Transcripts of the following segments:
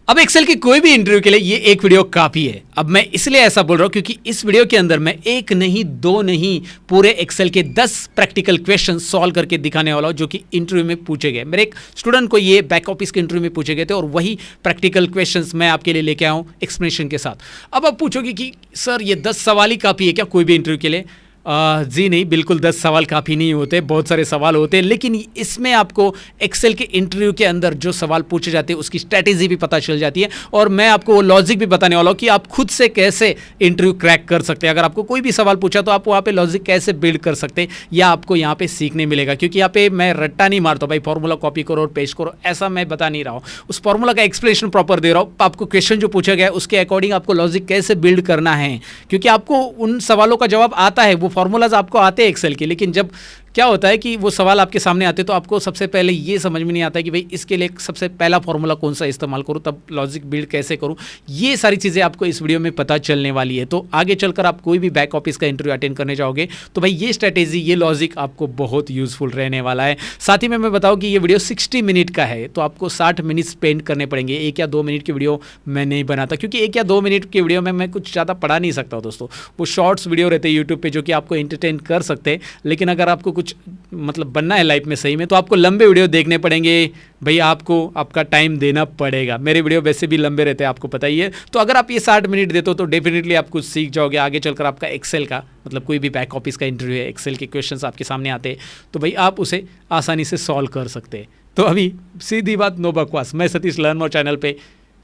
अब एक्सेल की कोई भी इंटरव्यू के लिए ये एक वीडियो काफ़ी है। अब मैं इसलिए ऐसा बोल रहा हूँ क्योंकि इस वीडियो के अंदर मैं एक नहीं दो नहीं पूरे एक्सेल के 10 प्रैक्टिकल क्वेश्चन सॉल्व करके दिखाने वाला हूँ जो कि इंटरव्यू में पूछे गए। मेरे एक स्टूडेंट को ये बैक ऑफिस के इंटरव्यू में पूछे गए थे और वही प्रैक्टिकल क्वेश्चंस मैं आपके लिए लेके आया हूँ एक्सप्लेनेशन के साथ। अब आप पूछोगे कि सर ये 10 सवाल ही काफ़ी है क्या कोई भी इंटरव्यू के लिए? जी नहीं, बिल्कुल 10 सवाल काफ़ी नहीं होते, बहुत सारे सवाल होते हैं। लेकिन इसमें आपको एक्सेल के इंटरव्यू के अंदर जो सवाल पूछे जाते हैं उसकी स्ट्रैटेजी भी पता चल जाती है और मैं आपको वो लॉजिक भी बताने वाला हूँ कि आप खुद से कैसे इंटरव्यू क्रैक कर सकते हैं। अगर आपको कोई भी सवाल पूछा तो आप वहाँ पे लॉजिक कैसे बिल्ड कर सकते हैं या आपको यहाँ पे सीखने मिलेगा। क्योंकि यहाँ पे मैं रट्टा नहीं मारता भाई फॉर्मूला कॉपी करो और पेश करो, ऐसा मैं बता नहीं रहा हूँ। उस फॉर्मूला का एक्सप्लेनेशन प्रॉपर दे रहा हूँ। आपको क्वेश्चन जो पूछा गया है उसके अकॉर्डिंग आपको लॉजिक कैसे बिल्ड करना है, क्योंकि आपको उन सवालों का जवाब आता है, वो फॉर्मूलाज आपको आते हैं एक्सेल के। लेकिन जब क्या होता है कि वो सवाल आपके सामने आते तो आपको सबसे पहले ये समझ में नहीं आता है कि भाई इसके लिए सबसे पहला फॉर्मूला कौन सा इस्तेमाल करूं, तब लॉजिक बिल्ड कैसे करूं। ये सारी चीज़ें आपको इस वीडियो में पता चलने वाली है। तो आगे चलकर आप कोई भी बैक ऑफिस का इंटरव्यू अटेंड करने जाओगे तो भाई ये स्ट्रैटेजी, ये लॉजिक आपको बहुत यूजफुल रहने वाला है। साथ ही में मैं बताऊँ कि ये वीडियो 60 मिनट का है तो आपको 60 मिनट स्पेंड करने पड़ेंगे। 1 या 2 मिनट की वीडियो मैं नहीं बनाता क्योंकि 1 या 2 मिनट की वीडियो में मैं कुछ ज़्यादा पढ़ा नहीं सकता दोस्तों। वो शॉर्ट्स वीडियो रहते हैं यूट्यूब पर जो कि आपको एंटरटेन कर सकते हैं। लेकिन अगर आपको कुछ बनना है लाइफ में सही में तो आपको लंबे वीडियो देखने पड़ेंगे भाई, आपको आपका टाइम देना पड़ेगा। मेरे वीडियो वैसे भी लंबे रहते हैं, आपको पता ही है। तो अगर आप ये 60 मिनट देते हो तो डेफिनेटली आप कुछ सीख जाओगे। आगे चलकर आपका एक्सेल का कोई भी बैक ऑफिस का इंटरव्यू है, एक्सेल के क्वेश्चंस आपके सामने आते हैं तो भाई आप उसे आसानी से सॉल्व कर सकते हैं। तो अभी सीधी बात, नो बकवास, मैं सतीश लर्न मोर चैनल पर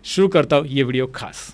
शुरू करता हूँ ये वीडियो खास।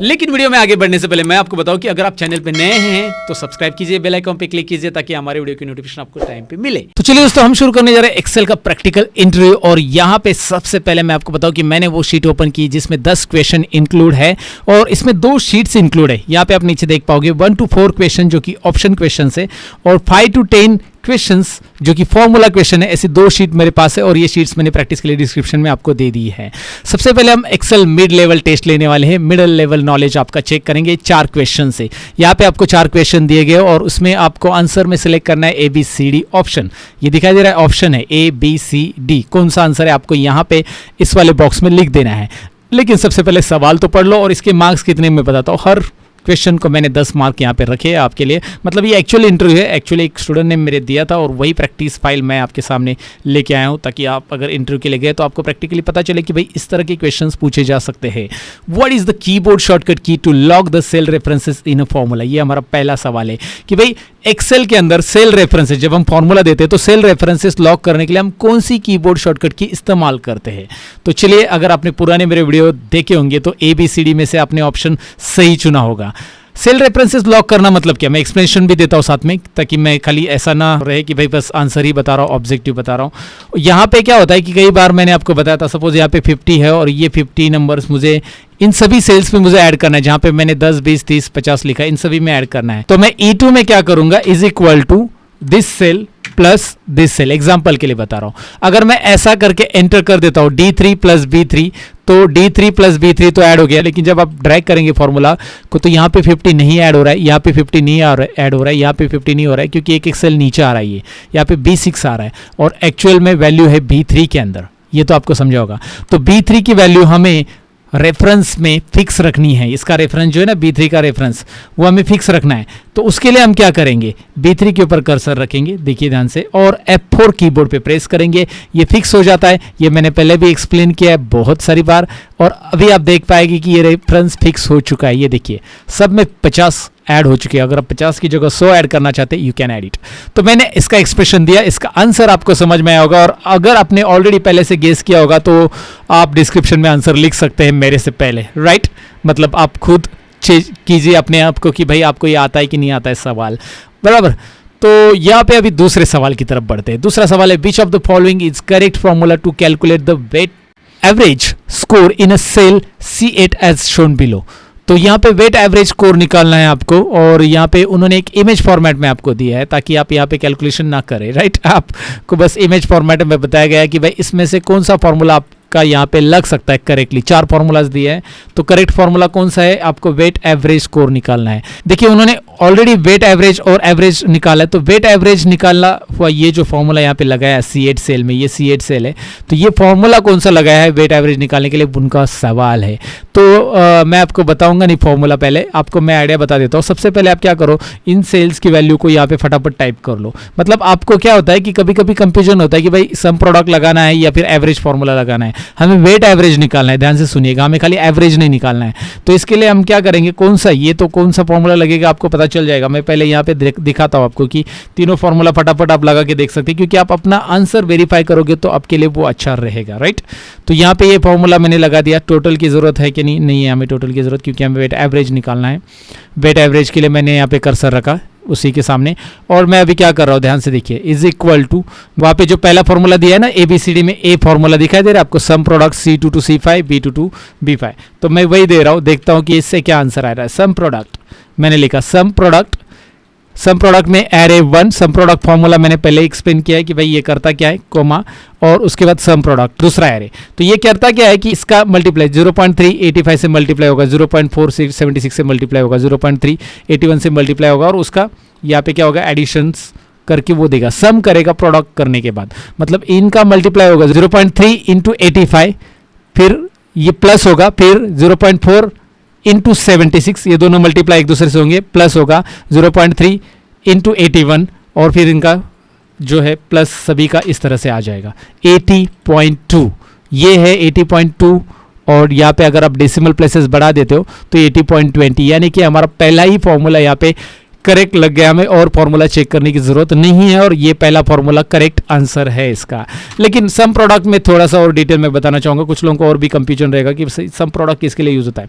लेकिन वीडियो में आगे बढ़ने से पहले मैं आपको बताऊं कि अगर आप चैनल पे नए हैं तो सब्सक्राइब कीजिए, बेल आइकन पे क्लिक कीजिए ताकि हमारे वीडियो की नोटिफिकेशन आपको टाइम पे मिले। तो चलिए दोस्तों, हम शुरू करने जा रहे हैं एक्सेल का प्रैक्टिकल इंटरव्यू। और यहाँ पे सबसे पहले मैं आपको बताऊं कि मैंने वो शीट ओपन की जिसमें 10 क्वेश्चन इंक्लूड है और इसमें 2 शीट्स इंक्लूड है। यहाँ पे आप नीचे देख पाओगे 1 to 4 क्वेश्चन जो कि ऑप्शन क्वेश्चन है और 5 to 10 क्वेश्चंस जो कि फॉर्मूला क्वेश्चन है। ऐसी 2 शीट मेरे पास है और ये शीट्स मैंने प्रैक्टिस के लिए डिस्क्रिप्शन में आपको दे दी है। सबसे पहले हम एक्सेल मिड लेवल टेस्ट लेने वाले हैं। मिडिल लेवल नॉलेज आपका चेक करेंगे 4 क्वेश्चन से। यहाँ पे आपको 4 क्वेश्चन दिए गए और उसमें आपको आंसर में सिलेक्ट करना है ABCD ऑप्शन। ये दिखाई दे रहा है ऑप्शन है ABCD, कौन सा आंसर है आपको यहाँ पे इस वाले बॉक्स में लिख देना है। लेकिन सबसे पहले सवाल तो पढ़ लो और इसके मार्क्स कितने मैं बताता हूँ। हर क्वेश्चन को मैंने 10 मार्क यहाँ पे रखे हैं आपके लिए। मतलब ये एक्चुअल इंटरव्यू है, एक्चुअली एक स्टूडेंट ने मेरे दिया था और वही प्रैक्टिस फाइल मैं आपके सामने लेके आया हूँ ताकि आप अगर इंटरव्यू के लिए गए तो आपको प्रैक्टिकली पता चले कि भाई इस तरह के क्वेश्चंस पूछे जा सकते हैं। What is the keyboard shortcut key to lock the cell references in a formula. ये हमारा पहला सवाल है कि भाई एक्सेल के अंदर सेल रेफरेंसेस, जब हम फॉर्मूला देते हैं तो सेल रेफरेंसेस लॉक करने के लिए हम कौन सी कीबोर्ड शॉर्टकट की इस्तेमाल करते हैं। तो चलिए, अगर आपने पुराने मेरे वीडियो देखे होंगे तो ABCD में से आपने ऑप्शन सही चुना होगा। सेल रेफरेंसेस लॉक करना मतलब क्या, मैं एक्सप्लेनेशन भी देता हूँ साथ में ताकि मैं खाली ऐसा ना रहे कि भाई बस आंसर ही बता रहा हूँ, ऑब्जेक्टिव बता रहा हूँ। यहाँ पे क्या होता है कि कई बार मैंने आपको बताया था, सपोज यहाँ पे 50 है और ये 50 नंबर्स मुझे इन सभी सेल्स में मुझे ऐड करना है। जहाँ पे मैंने 10, 20, 30, 50 लिखा है, इन सभी में ऐड करना है। तो मैं E2 में क्या करूंगा, is equal to this cell plus this cell. Example के लिए बता रहा हूं, अगर मैं ऐसा करके एंटर कर देता हूं D3 प्लस B3 तो D3 प्लस B3 तो ऐड हो गया। लेकिन जब आप ड्रैग करेंगे फॉर्मूला को तो यहाँ पे 50 नहीं ऐड हो रहा है, यहाँ पे 50 नहीं ऐड हो रहा है, यहाँ पे 50 नहीं हो रहा है क्योंकि एक सेल नीचे आ रहा है। यहाँ पे B6 आ रहा है और एक्चुअल में वैल्यू है B3 के अंदर। ये तो आपको समझा होगा। तो B3 की वैल्यू हमें रेफरेंस में फिक्स रखनी है। इसका रेफरेंस जो है ना, B3 का रेफरेंस, वो हमें फिक्स रखना है। तो उसके लिए हम क्या करेंगे, B3 के ऊपर कर्सर रखेंगे, देखिए ध्यान से, और F4 कीबोर्ड पे प्रेस करेंगे। ये फिक्स हो जाता है। ये मैंने पहले भी एक्सप्लेन किया है बहुत सारी बार और अभी आप देख पाएंगे कि ये रेफरेंस फिक्स हो चुका है। ये देखिए सब में 50 ऐड हो चुके हैं। अगर आप 50 की जगह 100 ऐड करना चाहते हैं, यू कैन ऐड इट। तो मैंने इसका एक्सप्रेशन दिया, इसका आंसर आपको समझ में आया होगा। और अगर आपने ऑलरेडी पहले से गेस किया होगा तो आप डिस्क्रिप्शन में आंसर लिख सकते हैं मेरे से पहले, राइट। मतलब आप खुद कीजिए अपने आप को कि भाई आपको ये आता है कि नहीं आता है सवाल, बराबर। तो यहाँ पे अभी दूसरे सवाल की तरफ बढ़ते हैं। दूसरा सवाल है, which of the following is correct formula to calculate the weight average score in a cell C8 as shown below. तो यहाँ पे वेट एवरेज स्कोर निकालना है आपको और यहाँ पे उन्होंने एक इमेज फॉर्मेट में आपको दिया है ताकि आप यहाँ पे कैलकुलेशन ना करें, राइट। आपको बस इमेज फॉर्मेट में बताया गया है कि भाई इसमें से कौन सा फॉर्मूला आप का यहाँ पे लग सकता है करेक्टली। 4 फॉर्मूलाज दिए हैं, तो करेक्ट फॉर्मूला कौन सा है, आपको वेट एवरेज स्कोर निकालना है। देखिए उन्होंने ऑलरेडी वेट एवरेज और एवरेज निकाला है, तो वेट एवरेज निकालना हुआ ये जो फॉर्मूला यहाँ पे लगाया है C8 सेल में, ये C8 सेल है, तो ये फॉर्मूला कौन सा लगाया है वेट एवरेज निकालने के लिए, उनका सवाल है। तो मैं आपको बताऊंगा नहीं फॉर्मूला, पहले आपको मैं आइडिया बता देता हूँ। सबसे पहले आप क्या करो, इन सेल्स की वैल्यू को यहाँ पे फटाफट टाइप कर लो। मतलब आपको क्या होता है कि कभी कभी कंफ्यूजन होता है कि भाई सम प्रोडक्ट लगाना है या फिर एवरेज फॉर्मूला लगाना है। हमें वेट एवरेज निकालना है, ध्यान से सुनिएगा, हमें खाली एवरेज नहीं निकालना है। तो इसके लिए हम क्या करेंगे, कौन सा ये तो कौन सा फॉर्मूला लगेगा आपको पता चल जाएगा। मैं पहले यहाँ पे दिखाता हूँ आपको कि तीनों फॉर्मूला फटाफट आप लगा के देख सकते हैं, क्योंकि आप अपना आंसर वेरीफाई करोगे तो आपके लिए वो अच्छा रहेगा, राइट। तो यहाँ पे ये फॉर्मूला मैंने लगा दिया। टोटल की जरूरत है कि नहीं है हमें टोटल की जरूरत, क्योंकि हमें वेट एवरेज निकालना है। वेट एवरेज के लिए मैंने यहाँ पे कर्सर रखा उसी के सामने, और मैं अभी क्या कर रहा हूँ ध्यान से देखिए, इज इक्वल टू वहाँ पे जो पहला फॉर्मूला दिया है ना ABCD में, ए फॉर्मूला दिखाई दे रहा है आपको, some product C2 to C5 B2 to B5, तो मैं वही दे रहा हूँ। देखता हूँ कि इससे क्या आंसर आ रहा है। सम प्रोडक्ट मैंने लिखा, सम प्रोडक्ट में एरे 1, सम प्रोडक्ट फॉर्मूला मैंने पहले एक्सप्लेन किया है कि भाई ये करता क्या है, कोमा, और उसके बाद सम प्रोडक्ट दूसरा एरे। तो ये करता क्या है कि इसका मल्टीप्लाई 0.385 से मल्टीप्लाई होगा, 0.476 से मल्टीप्लाई होगा, 0.381 से मल्टीप्लाई होगा, और उसका यहाँ पे क्या होगा, एडिशंस करके वो देगा, सम करेगा प्रोडक्ट करने के बाद। मतलब इनका मल्टीप्लाई होगा 0.3 इंटू 85, फिर ये प्लस होगा, फिर 0.4 इंटू 76, ये दोनों मल्टीप्लाई एक दूसरे से होंगे, प्लस होगा 0.3 इंटू 81, और फिर इनका जो है प्लस सभी का इस तरह से आ जाएगा 80.2। ये है 80.2, और यहाँ पे अगर आप डेसिमल प्लेसेस बढ़ा देते हो तो 80.20, यानी कि हमारा पहला ही फॉर्मूला यहाँ पे करेक्ट लग गया। हमें और फॉर्मूला चेक करने की जरूरत नहीं है, और ये पहला फॉर्मूला करेक्ट आंसर है इसका। लेकिन सम प्रोडक्ट में थोड़ा सा और डिटेल में बताना चाहूँगा, कुछ लोगों को और भी कंफ्यूजन रहेगा कि सम प्रोडक्ट किसके लिए यूज होता है।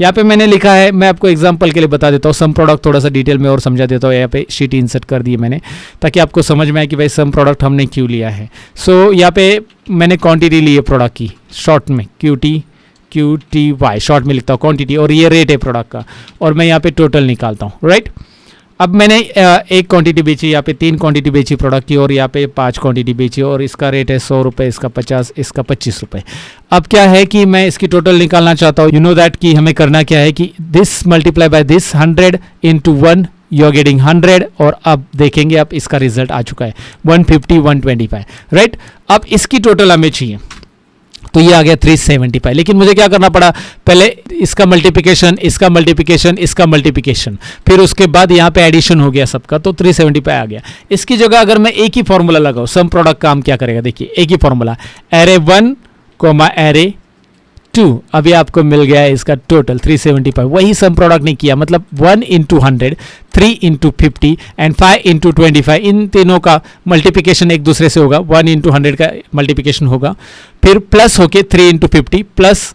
यहाँ पे मैंने लिखा है, मैं आपको एग्जांपल के लिए बता देता हूँ, सम प्रोडक्ट थोड़ा सा डिटेल में और समझा देता हूँ। यहाँ पे शीट इंसर्ट कर दी मैंने, ताकि आपको समझ में आए कि भाई सम प्रोडक्ट हमने क्यों लिया है। सो यहाँ पे मैंने क्वान्टिटी ली है प्रोडक्ट की, शॉर्ट में QTY शॉर्ट में लिखता हूँ क्वांटिटी, और ये रेट है प्रोडक्ट का, और मैं यहाँ पे टोटल निकालता हूँ, राइट। अब मैंने एक क्वांटिटी बेची, यहाँ पे 3 क्वांटिटी बेची प्रोडक्ट की, और यहाँ पे 5 क्वांटिटी बेची, और इसका रेट है 100 रुपये, इसका 50, इसका 25 रुपये। अब क्या है कि मैं इसकी टोटल निकालना चाहता हूँ। यू नो दैट कि हमें करना क्या है कि this multiply by this, 100 into 1 you are getting 100, और अब देखेंगे अब इसका रिजल्ट आ चुका है 150 125, राइट। अब इसकी टोटल हमें चाहिए, तो ये आ गया 375। लेकिन मुझे क्या करना पड़ा, पहले इसका मल्टीप्लिकेशन, इसका मल्टीप्लिकेशन, इसका मल्टीप्लिकेशन, फिर उसके बाद यहाँ पे एडिशन हो गया सबका, तो 375 आ गया। इसकी जगह अगर मैं एक ही फॉर्मूला लगाऊं, सम प्रोडक्ट काम क्या करेगा, देखिए एक ही फॉर्मूला, एरे 1 कोमा एरे 2, अभी आपको मिल गया है इसका टोटल 375। वही सम प्रोडक्ट नहीं किया, मतलब 1 इंटू 100, 3 इंटू 50 एंड 5 इंटू 25, इन तीनों का मल्टीप्लिकेशन एक दूसरे से होगा, 1 इंटू 100 का मल्टीप्लिकेशन होगा, फिर प्लस होके 3 इंटू 50 प्लस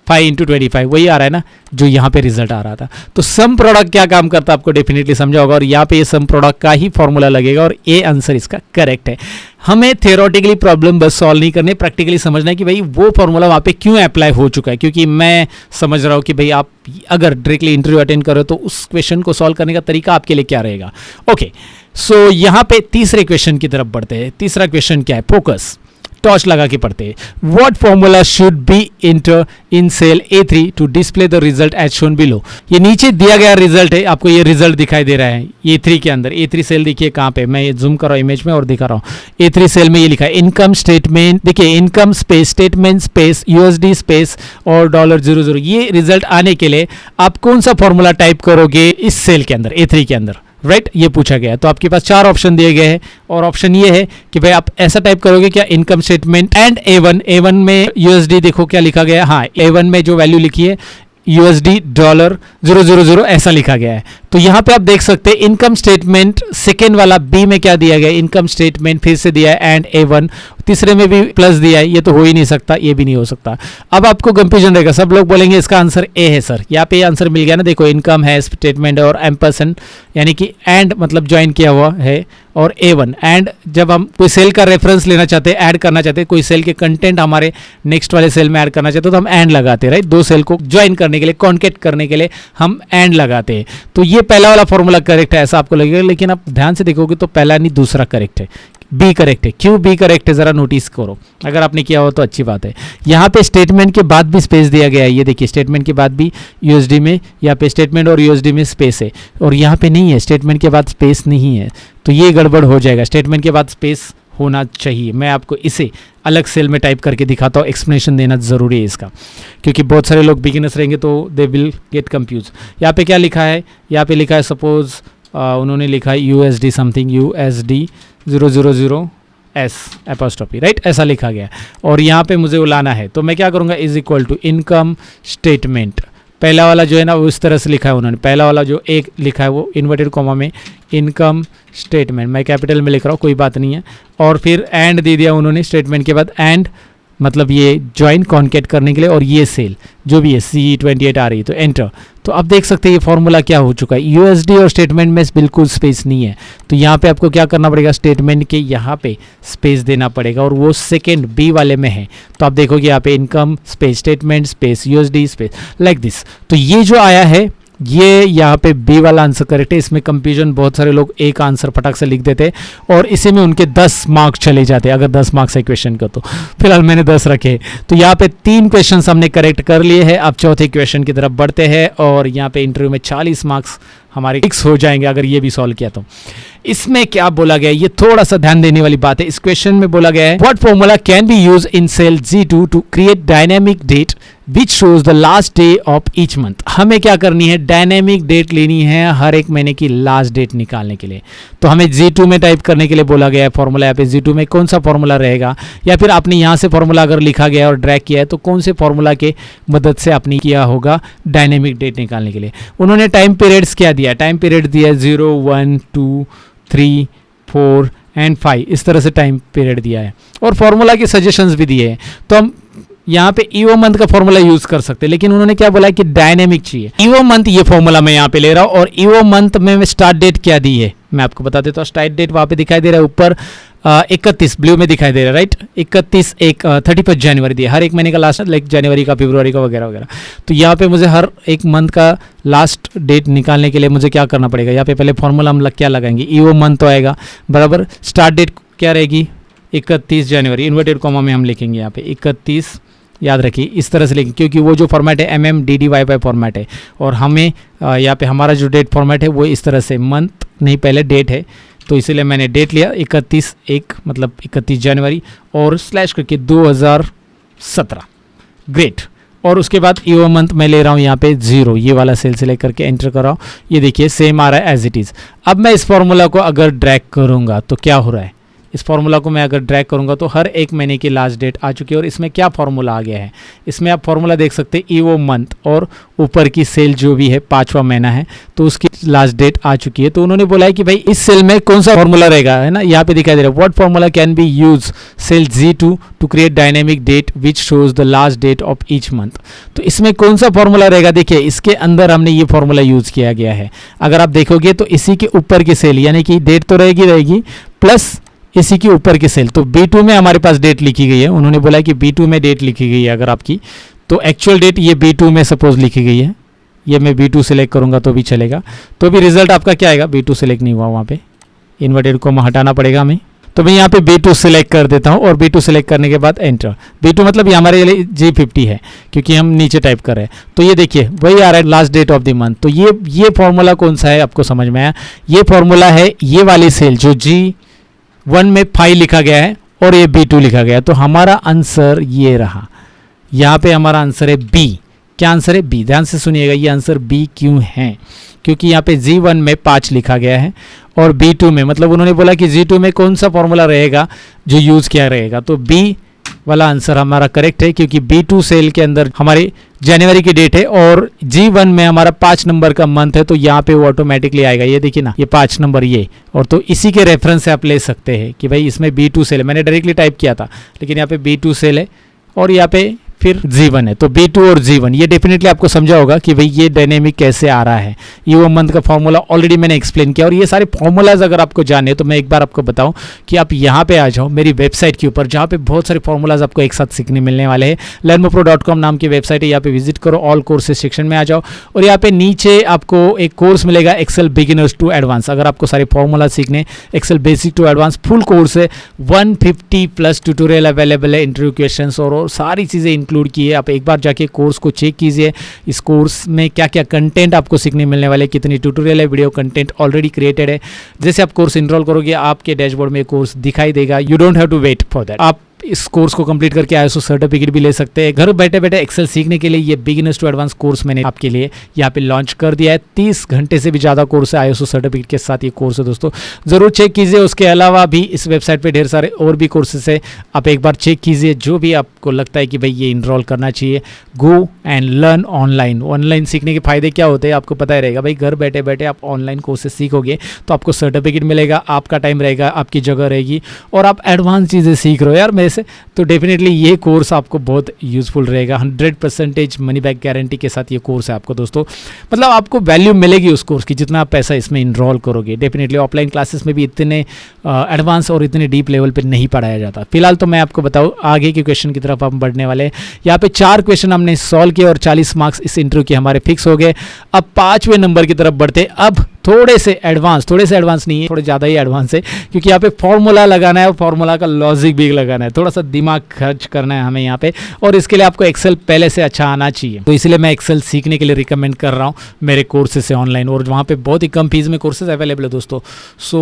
5 इंटू 25, वही आ रहा है ना जो यहाँ पे रिजल्ट आ रहा था। तो सम प्रोडक्ट क्या काम करता है आपको डेफिनेटली समझा होगा, और यहाँ पे ये सम प्रोडक्ट का ही फॉर्मूला लगेगा, और ये आंसर इसका करेक्ट है। हमें थियोरेटिकली प्रॉब्लम बस सॉल्व नहीं करनी, प्रैक्टिकली समझना है कि भाई वो फॉर्मूला वहाँ पे क्यों अप्लाई हो चुका है। क्योंकि मैं समझ रहा हूँ कि भाई आप अगर डायरेक्टली इंटरव्यू अटेंड करो तो उस क्वेश्चन को सॉल्व करने का तरीका आपके लिए क्या रहेगा। ओके, सो यहाँ पे तीसरे क्वेश्चन की तरफ बढ़ते हैं। तीसरा क्वेश्चन क्या है, फोकस, टॉर्च लगा के पढ़ते हैं। What formula should be enter in cell A3 to display the result as shown below. ये नीचे दिया गया रिजल्ट है, आपको ये रिजल्ट दिखाई दे रहा है A3 के अंदर। A3 सेल देखिए कहाँ पे, मैं ये जूम कर रहा हूँ इमेज में और दिखा रहा हूँ। A3 सेल में ये लिखा है इनकम स्टेटमेंट, देखिए income space, statement space, USD space और $00। ये रिजल्ट आने के लिए आप कौन सा फॉर्मूला टाइप करोगे इस सेल के अंदर, A3 के अंदर, राइट, ये पूछा गया है। तो आपके पास 4 ऑप्शन दिए गए हैं, और ऑप्शन ये है कि भाई आप ऐसा टाइप करोगे क्या, इनकम स्टेटमेंट एंड A1 में USD, देखो क्या लिखा गया है, हाँ A1 में जो वैल्यू लिखी है USD $000 ऐसा लिखा गया है। तो यहाँ पे आप देख सकते हैं इनकम स्टेटमेंट, सेकेंड वाला B में क्या दिया गया है, इनकम स्टेटमेंट फिर से दिया है एंड A1, तीसरे में भी प्लस दिया है, ये तो हो ही नहीं सकता, ये भी नहीं हो सकता। अब आपको कंफ्यूजन रहेगा, सब लोग बोलेंगे इसका आंसर A है सर। यहाँ पे आंसर मिल गया ना, देखो इनकम है, स्टेटमेंट और एम्परसेंड, यानी कि एंड मतलब ज्वाइन किया हुआ है, और A1 एंड जब हम कोई सेल का रेफरेंस लेना चाहते हैं, ऐड करना चाहते हैं, कोई सेल के कंटेंट हमारे नेक्स्ट वाले सेल में ऐड करना चाहते हैं, तो हम एंड लगाते हैं, राइट। 2 सेल को ज्वाइन करने के लिए, कॉन्केट करने के लिए हम एंड लगाते हैं। तो ये पहला वाला फॉर्मूला करेक्ट है ऐसा आपको लगेगा, लेकिन आप ध्यान से देखोगे तो पहला नहीं दूसरा करेक्ट है। बी करेक्ट है। क्यों बी करेक्ट है ज़रा नोटिस करो, अगर आपने किया हो तो अच्छी बात है। यहाँ पे स्टेटमेंट के बाद भी स्पेस दिया गया है, ये देखिए स्टेटमेंट के बाद भी यूएसडी में, यहाँ पे स्टेटमेंट और यूएसडी में स्पेस है, और यहाँ पे नहीं है, स्टेटमेंट के बाद स्पेस नहीं है, तो ये गड़बड़ हो जाएगा। स्टेटमेंट के बाद स्पेस होना चाहिए। मैं आपको इसे अलग सेल में टाइप करके दिखाता हूँ, एक्सप्लेनेशन देना ज़रूरी है इसका, क्योंकि बहुत सारे लोग बिगिनर्स रहेंगे तो दे विल गेट कंफ्यूज। यहाँ पे क्या लिखा है, यहाँ पे लिखा है सपोज उन्होंने लिखा है USD something, USD 000S apostrophe, right, ऐसा लिखा गया है, और यहाँ पे मुझे उलाना है, तो मैं क्या करूँगा, is equal to income statement. पहला वाला जो है ना वो इस तरह से लिखा है उन्होंने, पहला वाला जो एक लिखा है वो इन्वर्टेड कॉमा में इनकम स्टेटमेंट, मैं कैपिटल में लिख रहा हूँ, कोई बात नहीं है, और फिर एंड दे दिया उन्होंने स्टेटमेंट के बाद, एंड मतलब ये ज्वाइन कॉन्केट करने के लिए, और ये सेल जो भी है C28 आ रही है, तो एंटर। तो अब देख सकते हैं ये फॉर्मूला क्या हो चुका है, USD और स्टेटमेंट में बिल्कुल स्पेस नहीं है, तो यहाँ पे आपको क्या करना पड़ेगा, स्टेटमेंट के यहाँ पे स्पेस देना पड़ेगा, और वो सेकेंड बी वाले में है, तो आप देखोगे यहाँ पे income space statement space USD space like this. तो ये जो आया है ये यहाँ पे बी वाला आंसर करेक्ट है। इसमें कंफ्यूजन, बहुत सारे लोग एक आंसर फटाक से लिख देते और इसी में उनके 10 मार्क्स चले जाते, अगर 10 मार्क्स है क्वेश्चन का, तो फिलहाल मैंने 10 रखे। तो यहाँ पे 3 क्वेश्चन हमने करेक्ट कर लिए हैं। अब चौथे क्वेश्चन की तरफ बढ़ते हैं, और यहाँ पे इंटरव्यू में 40 मार्क्स हमारे फिक्स हो जाएंगे अगर ये भी सॉल्व किया तो। इसमें क्या बोला गया है, ये थोड़ा सा ध्यान देने वाली बात है। इस क्वेश्चन में बोला गया है what formula can be use in cell G2 to create dynamic date which shows the last day of each month. हमें क्या करनी है, डायनेमिक डेट लेनी है हर एक महीने की लास्ट डेट निकालने के लिए। तो हमें G2 में टाइप करने के लिए बोला गया है फॉर्मूला। यहाँ पे G2 में कौन सा फॉर्मूला रहेगा, या फिर आपने यहाँ से फॉर्मूला अगर लिखा गया है और ड्रैग किया है तो कौन से फॉर्मूला के मदद से आपने किया होगा डायनेमिक डेट निकालने के लिए। उन्होंने टाइम पीरियड्स क्या दिया, टाइम पीरियड दिया 0, 1, 2, 3, 4 एंड 5, इस तरह से टाइम पीरियड दिया है, और फॉर्मूला के सजेशंस भी दिए हैं। तो हम यहाँ पे ईओ मंथ का फॉर्मूला यूज कर सकते हैं, लेकिन उन्होंने क्या बोला है कि डायनेमिक चाहिए। ईओ मंथ ये फॉर्मूला मैं यहाँ पे ले रहा हूँ, और ईओ मंथ में स्टार्ट डेट क्या दी है मैं आपको बता देता हूँ। स्टार्ट डेट वहाँ पे दिखाई दे रहा है ऊपर 31 ब्लू में दिखाई दे रहा है, राइट, 31 जनवरी दिया, हर एक महीने का लास्ट, लाइक जनवरी का, फरवरी का वगैरह वगैरह। तो यहाँ पे मुझे हर एक मंथ का लास्ट डेट निकालने के लिए मुझे क्या करना पड़ेगा, यहाँ पे पहले फॉर्मूला हम क्या लगाएंगे, ईओ मंथ तो आएगा बराबर, स्टार्ट डेट क्या रहेगी 31 जनवरी, इन्वर्टेड कॉमा में हम लिखेंगे यहाँ पे 31, याद रखिए इस तरह से लिखेंगे, क्योंकि वो जो फॉर्मेट है MMDDYY फॉर्मेट है, और हमें यहाँ पे हमारा जो डेट फॉर्मेट है वो इस तरह से, मंथ नहीं पहले डेट है, तो इसीलिए मैंने डेट लिया 31/1 मतलब 31 जनवरी और स्लैश करके 2017, ग्रेट। और उसके बाद ईओ मंथ मैं ले रहा हूँ यहाँ पे 0, ये वाला सेल सेलेक्ट करके एंटर कर रहा हूँ, ये देखिए सेम आ रहा है एज इट इज़। अब मैं इस फॉर्मूला को अगर ड्रैग करूँगा तो क्या हो रहा है, इस फॉर्मूला को मैं अगर ड्रैग करूंगा तो हर एक महीने की लास्ट डेट आ चुकी है, और इसमें क्या फॉर्मूला आ गया है, इसमें आप फॉर्मूला देख सकते हैं ईओ मंथ, और ऊपर की सेल जो भी है 5वां महीना है तो उसकी लास्ट डेट आ चुकी है। तो उन्होंने बोला है कि भाई इस सेल में कौन सा फॉर्मूला रहेगा, है ना, यहाँ पे दिखाई दे रहा है what formula can be use cell G2 to create dynamic date which shows the last date of each month. तो इसमें कौन सा फॉर्मूला रहेगा, देखिए इसके अंदर हमने ये फॉर्मूला यूज किया गया है। अगर आप देखोगे तो इसी के ऊपर की सेल, यानी कि डेट तो रहेगी प्लस इसी के ऊपर की सेल, तो B2 में हमारे पास डेट लिखी गई है। उन्होंने बोला कि B2 में डेट लिखी गई है अगर आपकी, तो एक्चुअल डेट ये B2 में सपोज लिखी गई है, ये मैं B2 सेलेक्ट करूंगा तो भी चलेगा, तो भी रिजल्ट आपका क्या आएगा, B2 सेलेक्ट नहीं हुआ, वहाँ पे इन्वर्टेड को हटाना पड़ेगा हमें। तो मैं यहाँ पे B2 सेलेक्ट कर देता हूँ, और B2 सेलेक्ट करने के बाद एंटर। B2 मतलब ये हमारे लिए G50 है, क्योंकि हम नीचे टाइप कर रहे हैं। तो ये देखिए वही आ रहा है last date of the month. तो ये फॉर्मूला कौन सा है आपको समझ में आया, ये फॉर्मूला है ये वाली सेल जो G1 में 5 लिखा गया है और ये B2 लिखा गया है। तो हमारा आंसर ये रहा, यहाँ पे हमारा आंसर है B। क्या आंसर है, B। ध्यान से सुनिएगा, ये आंसर B क्यों है, क्योंकि यहाँ पे G1 में 5 लिखा गया है और B2 में, मतलब उन्होंने बोला कि G2 में कौन सा फॉर्मूला रहेगा जो यूज़ किया रहेगा, तो B वाला आंसर हमारा करेक्ट है, क्योंकि B2 सेल के अंदर हमारी जनवरी की डेट है और G1 में हमारा 5 नंबर का मंथ है, तो यहाँ पे वो ऑटोमेटिकली आएगा। ये देखिए ना, ये 5 नंबर ये, और तो इसी के रेफरेंस से आप ले सकते हैं कि भाई इसमें B2 सेल है। मैंने डायरेक्टली टाइप किया था, लेकिन यहाँ पे B2 सेल है और यहाँ पे फिर G1 है, तो B2 और G1 ये डेफिनेटली आपको समझा होगा कि भाई ये डायनेमिक कैसे आ रहा है। ये वो मंथ का फॉर्मूला ऑलरेडी मैंने एक्सप्लेन किया, और ये सारे फॉर्मूलाज अगर आपको जाने तो मैं एक बार आपको बताऊं कि आप यहाँ पे आ जाओ मेरी वेबसाइट के ऊपर, जहाँ पे बहुत सारे फॉर्मूलाज आपको एक साथ सीखने मिलने वाले हैं। learnmopro.com नाम की वेबसाइट है, यहाँ पे विजिट करो, ऑल कोर्सेज सेक्शन में आ जाओ, और यहाँ पे नीचे आपको एक कोर्स मिलेगा एक्सेल बिगिनर्स टू एडवांस। अगर आपको सारे फॉर्मूला सीखने, Excel basic to advance full course है, 150+ ट्यूटोरियल अवेलेबल है, इंटरव्यू क्वेश्चंस और सारी चीज़ें इंक्लूड की है। आप एक बार जाके कोर्स को चेक कीजिए, इस कोर्स में क्या क्या कंटेंट आपको सीखने मिलने वाले, कितनी ट्यूटोरियल है, वीडियो कंटेंट ऑलरेडी क्रिएटेड है। जैसे आप कोर्स इनरोल करोगे आपके डैशबोर्ड में कोर्स दिखाई देगा। You don't have to wait for that. आप इस कोर्स को कंप्लीट करके ISO सर्टिफिकेट भी ले सकते हैं। घर बैठे बैठे एक्सेल सीखने के लिए ये बिगिनर्स टू एडवांस कोर्स मैंने आपके लिए यहाँ पे लॉन्च कर दिया है। 30 घंटे से भी ज़्यादा कोर्स है, ISO सर्टिफिकेट के साथ ये कोर्स है दोस्तों, ज़रूर चेक कीजिए। उसके अलावा भी इस वेबसाइट पे ढेर सारे और भी कोर्सेस है, आप एक बार चेक कीजिए। जो भी आपको लगता है कि भाई ये इनरोल करना चाहिए, go and learn online. Online सीखने के फायदे क्या होते हैं आपको पता ही रहेगा भाई। घर बैठे बैठे आप ऑनलाइन कोर्सेज सीखोगे तो आपको सर्टिफिकेट मिलेगा, आपका टाइम रहेगा, आपकी जगह रहेगी, और आप एडवांस चीज़ें सीख रहे हो यार मेरे से, तो डेफिनेटली ये कोर्स आपको बहुत यूजफुल रहेगा। 100% मनी बैक गारंटी के साथ ये कोर्स है आपको दोस्तों, मतलब आपको वैल्यू मिलेगी उस कोर्स की जितना आप पैसा इसमें इनरोल करोगे। डेफिनेटली ऑफलाइन क्लासेस में भी इतने एडवांस और इतने डीप लेवल पे नहीं पढ़ाया जाता। फिलहाल तो मैं आपको बताऊँ आगे के क्वेश्चन की तरफ हम बढ़ने वाले हैं। यहाँ पे 4 क्वेश्चन हमने सॉल्व किए और 40 मार्क्स इस इंटरव्यू के हमारे फिक्स हो गए। अब 5वें नंबर की तरफ बढ़ते। अब थोड़े से एडवांस नहीं है, थोड़े ज़्यादा ही एडवांस है, क्योंकि यहाँ पे फॉर्मूला लगाना है और फॉर्मूला का लॉजिक भी लगाना है। थोड़ा सा दिमाग खर्च करना है हमें यहाँ पे, और इसके लिए आपको एक्सेल पहले से अच्छा आना चाहिए। तो इसलिए मैं एक्सेल सीखने के लिए रिकमेंड कर रहा हूँ मेरे कोर्सेज से ऑनलाइन, और वहाँ पे बहुत ही कम फीस में कोर्सेज अवेलेबल है दोस्तों। So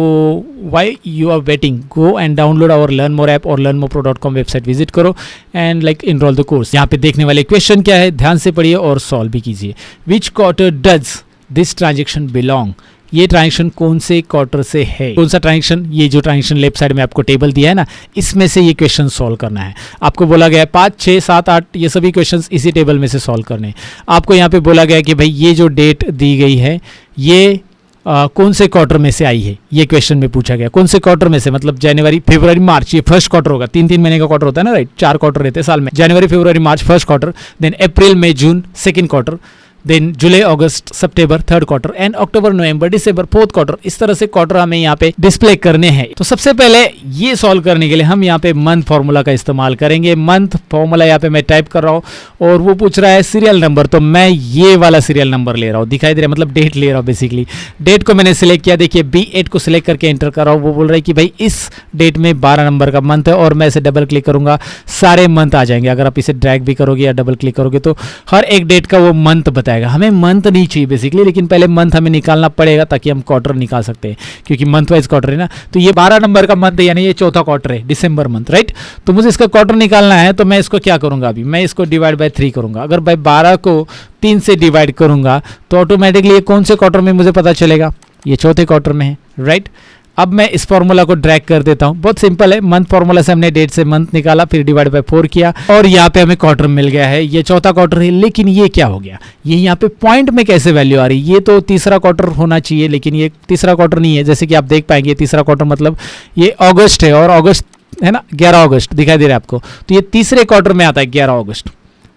why you are waiting, go and download our learn more app और learnmopro.com वेबसाइट विजिट करो एंड इनरोल द कोर्स। यहाँ पे देखने वाले क्वेश्चन क्या है ध्यान से पढ़िए और सॉल्व भी कीजिए। Which quarter does this transaction belong? ये ट्रांजेक्शन कौन से क्वार्टर से है? कौन सा ट्रांजेक्शन? ये जो ट्रांजेक्शन लेफ्ट साइड में आपको टेबल दिया है ना, इसमें से ये क्वेश्चन सॉल्व करना है। आपको बोला गया है 5, 6, 7, 8 ये सभी क्वेश्चंस इसी टेबल में से सॉल्व करने हैं। आपको यहाँ पे बोला गया है कि भाई ये जो डेट दी गई है ये कौन से क्वार्टर में से आई है, ये क्वेश्चन में पूछा गया। कौन से क्वार्टर में से, मतलब जनवरी, फरवरी, मार्च, ये फर्स्ट क्वार्टर होगा। 3 महीने का क्वार्टर होता है ना, राइट? 4 क्वार्टर रहते हैं साल में, January, February, March first quarter, then April, May, June second quarter, then July, August, September third quarter, and October, November, December fourth quarter. इस तरह से क्वार्टर हमें यहाँ पे डिस्प्ले करने हैं। तो सबसे पहले ये सॉल्व करने के लिए हम यहाँ पे मंथ फॉर्मूला का इस्तेमाल करेंगे। मंथ फॉर्मूला यहाँ पे मैं टाइप कर रहा हूँ और वो पूछ रहा है सीरियल नंबर, तो मैं ये वाला सीरियल नंबर ले रहा हूँ, दिखाई दे रहा है, मतलब डेट ले रहा हूँ। बेसिकली डेट को मैंने सिलेक्ट किया, देखिए B8 को सिलेक्ट करके एंटर कर रहा हूँ। वो बोल रहा है कि भाई इस डेट में 12 नंबर का मंथ है, और मैं इसे डबल क्लिक करूंगा, सारे मंथ आ जाएंगे। अगर आप इसे ड्रैग भी करोगे या डबल क्लिक करोगे तो हर एक डेट का वो मंथ बताएगा। हमें मंथ नहीं चाहिए बेसिकली, लेकिन पहले मंथ हमें निकालना पड़ेगा ताकि हम क्वार्टर निकाल सकते हैं, क्योंकि मंथ वाइज क्वार्टर है ना। तो ये 12 नंबर का मंथ है, यानी ये चौथा क्वार्टर है, दिसंबर मंथ, राइट? तो मुझे इसका क्वार्टर निकालना है, तो मैं इसको क्या करूंगा, अभी मैं इसको डिवाइड बाय 3 करूंगा। अगर भाई 12 को 3 से डिवाइड करूंगा तो ऑटोमेटिकली ये कौन से क्वार्टर में मुझे पता चलेगा, ये चौथे क्वार्टर में है, राइट? अब मैं इस फॉर्मूला को ड्रैग कर देता हूं, बहुत सिंपल है। मंथ फॉर्मूला से हमने डेट से मंथ निकाला, फिर डिवाइड बाय 4 किया, और यहाँ पे हमें क्वार्टर मिल गया है। ये चौथा क्वार्टर है, लेकिन ये क्या हो गया, ये यहाँ पे पॉइंट में कैसे वैल्यू आ रही? ये तो तीसरा क्वार्टर होना चाहिए, लेकिन ये तीसरा क्वार्टर नहीं है। जैसे कि आप देख पाएंगे तीसरा क्वार्टर मतलब ये अगस्त है, और अगस्त है ना, 11 अगस्त दिखाई दे रहा है आपको, तो ये तीसरे क्वार्टर में आता है 11 अगस्त,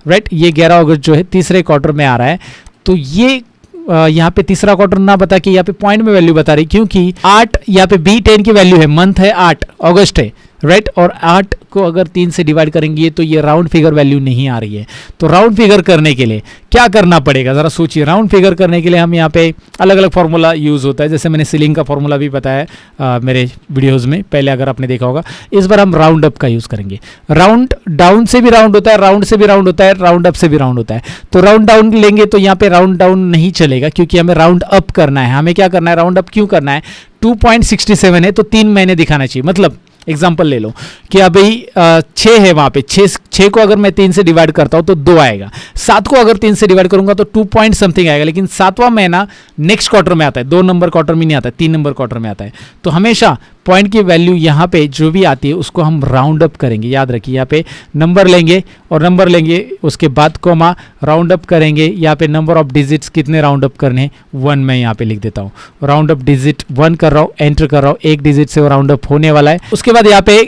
राइट? ये 11 अगस्त जो है तीसरे क्वार्टर में आ रहा है। तो ये यहाँ पे तीसरा क्वार्टर ना बता के यहाँ पे पॉइंट में वैल्यू बता रही, क्योंकि 8 यहाँ पे B10 की वैल्यू है, मंथ है 8 अगस्त है, राइट? और 8 को अगर 3 से डिवाइड करेंगे तो ये राउंड फिगर वैल्यू नहीं आ रही है। तो राउंड फिगर करने के लिए क्या करना पड़ेगा, जरा सोचिए। राउंड फिगर करने के लिए हम यहाँ पे अलग अलग फार्मूला यूज होता है, जैसे मैंने सीलिंग का फार्मूला भी बताया मेरे वीडियोस में पहले, अगर आपने देखा होगा। इस बार हम राउंड अप का यूज करेंगे। राउंड डाउन से भी राउंड होता है, राउंड से भी राउंड होता है, राउंड अप से भी राउंड होता है। तो राउंड डाउन लेंगे तो यहाँ पे राउंड डाउन नहीं चलेगा, क्योंकि हमें राउंड अप करना है। हमें क्या करना है, राउंड अप क्यों करना है? 2.67 है तो 3 महीने दिखाना चाहिए। मतलब एग्जाम्पल ले लो कि अभी 6 है, वहाँ पे 6 को अगर मैं 3 से डिवाइड करता हूँ तो 2 आएगा। 7 को अगर 3 से डिवाइड करूंगा तो 2 पॉइंट समथिंग आएगा, लेकिन 7वां महीना नेक्स्ट क्वार्टर में आता है, 2 नंबर क्वार्टर में नहीं आता है, 3 नंबर क्वार्टर में आता है। तो हमेशा पॉइंट की वैल्यू यहाँ पे जो भी आती है उसको हम राउंड अप करेंगे। याद रखिए, यहाँ पे नंबर लेंगे और नंबर लेंगे, उसके बाद कोमा राउंड अप करेंगे। यहाँ पे नंबर ऑफ डिजिट्स कितने राउंड अप करने हैं, 1 मैं यहाँ पे लिख देता हूँ। राउंड अप डिजिट 1 कर रहा हूँ, एंटर कर रहा हूँ, 1 डिजिट से वो राउंड अप होने वाला है। उसके बाद यहाँ पे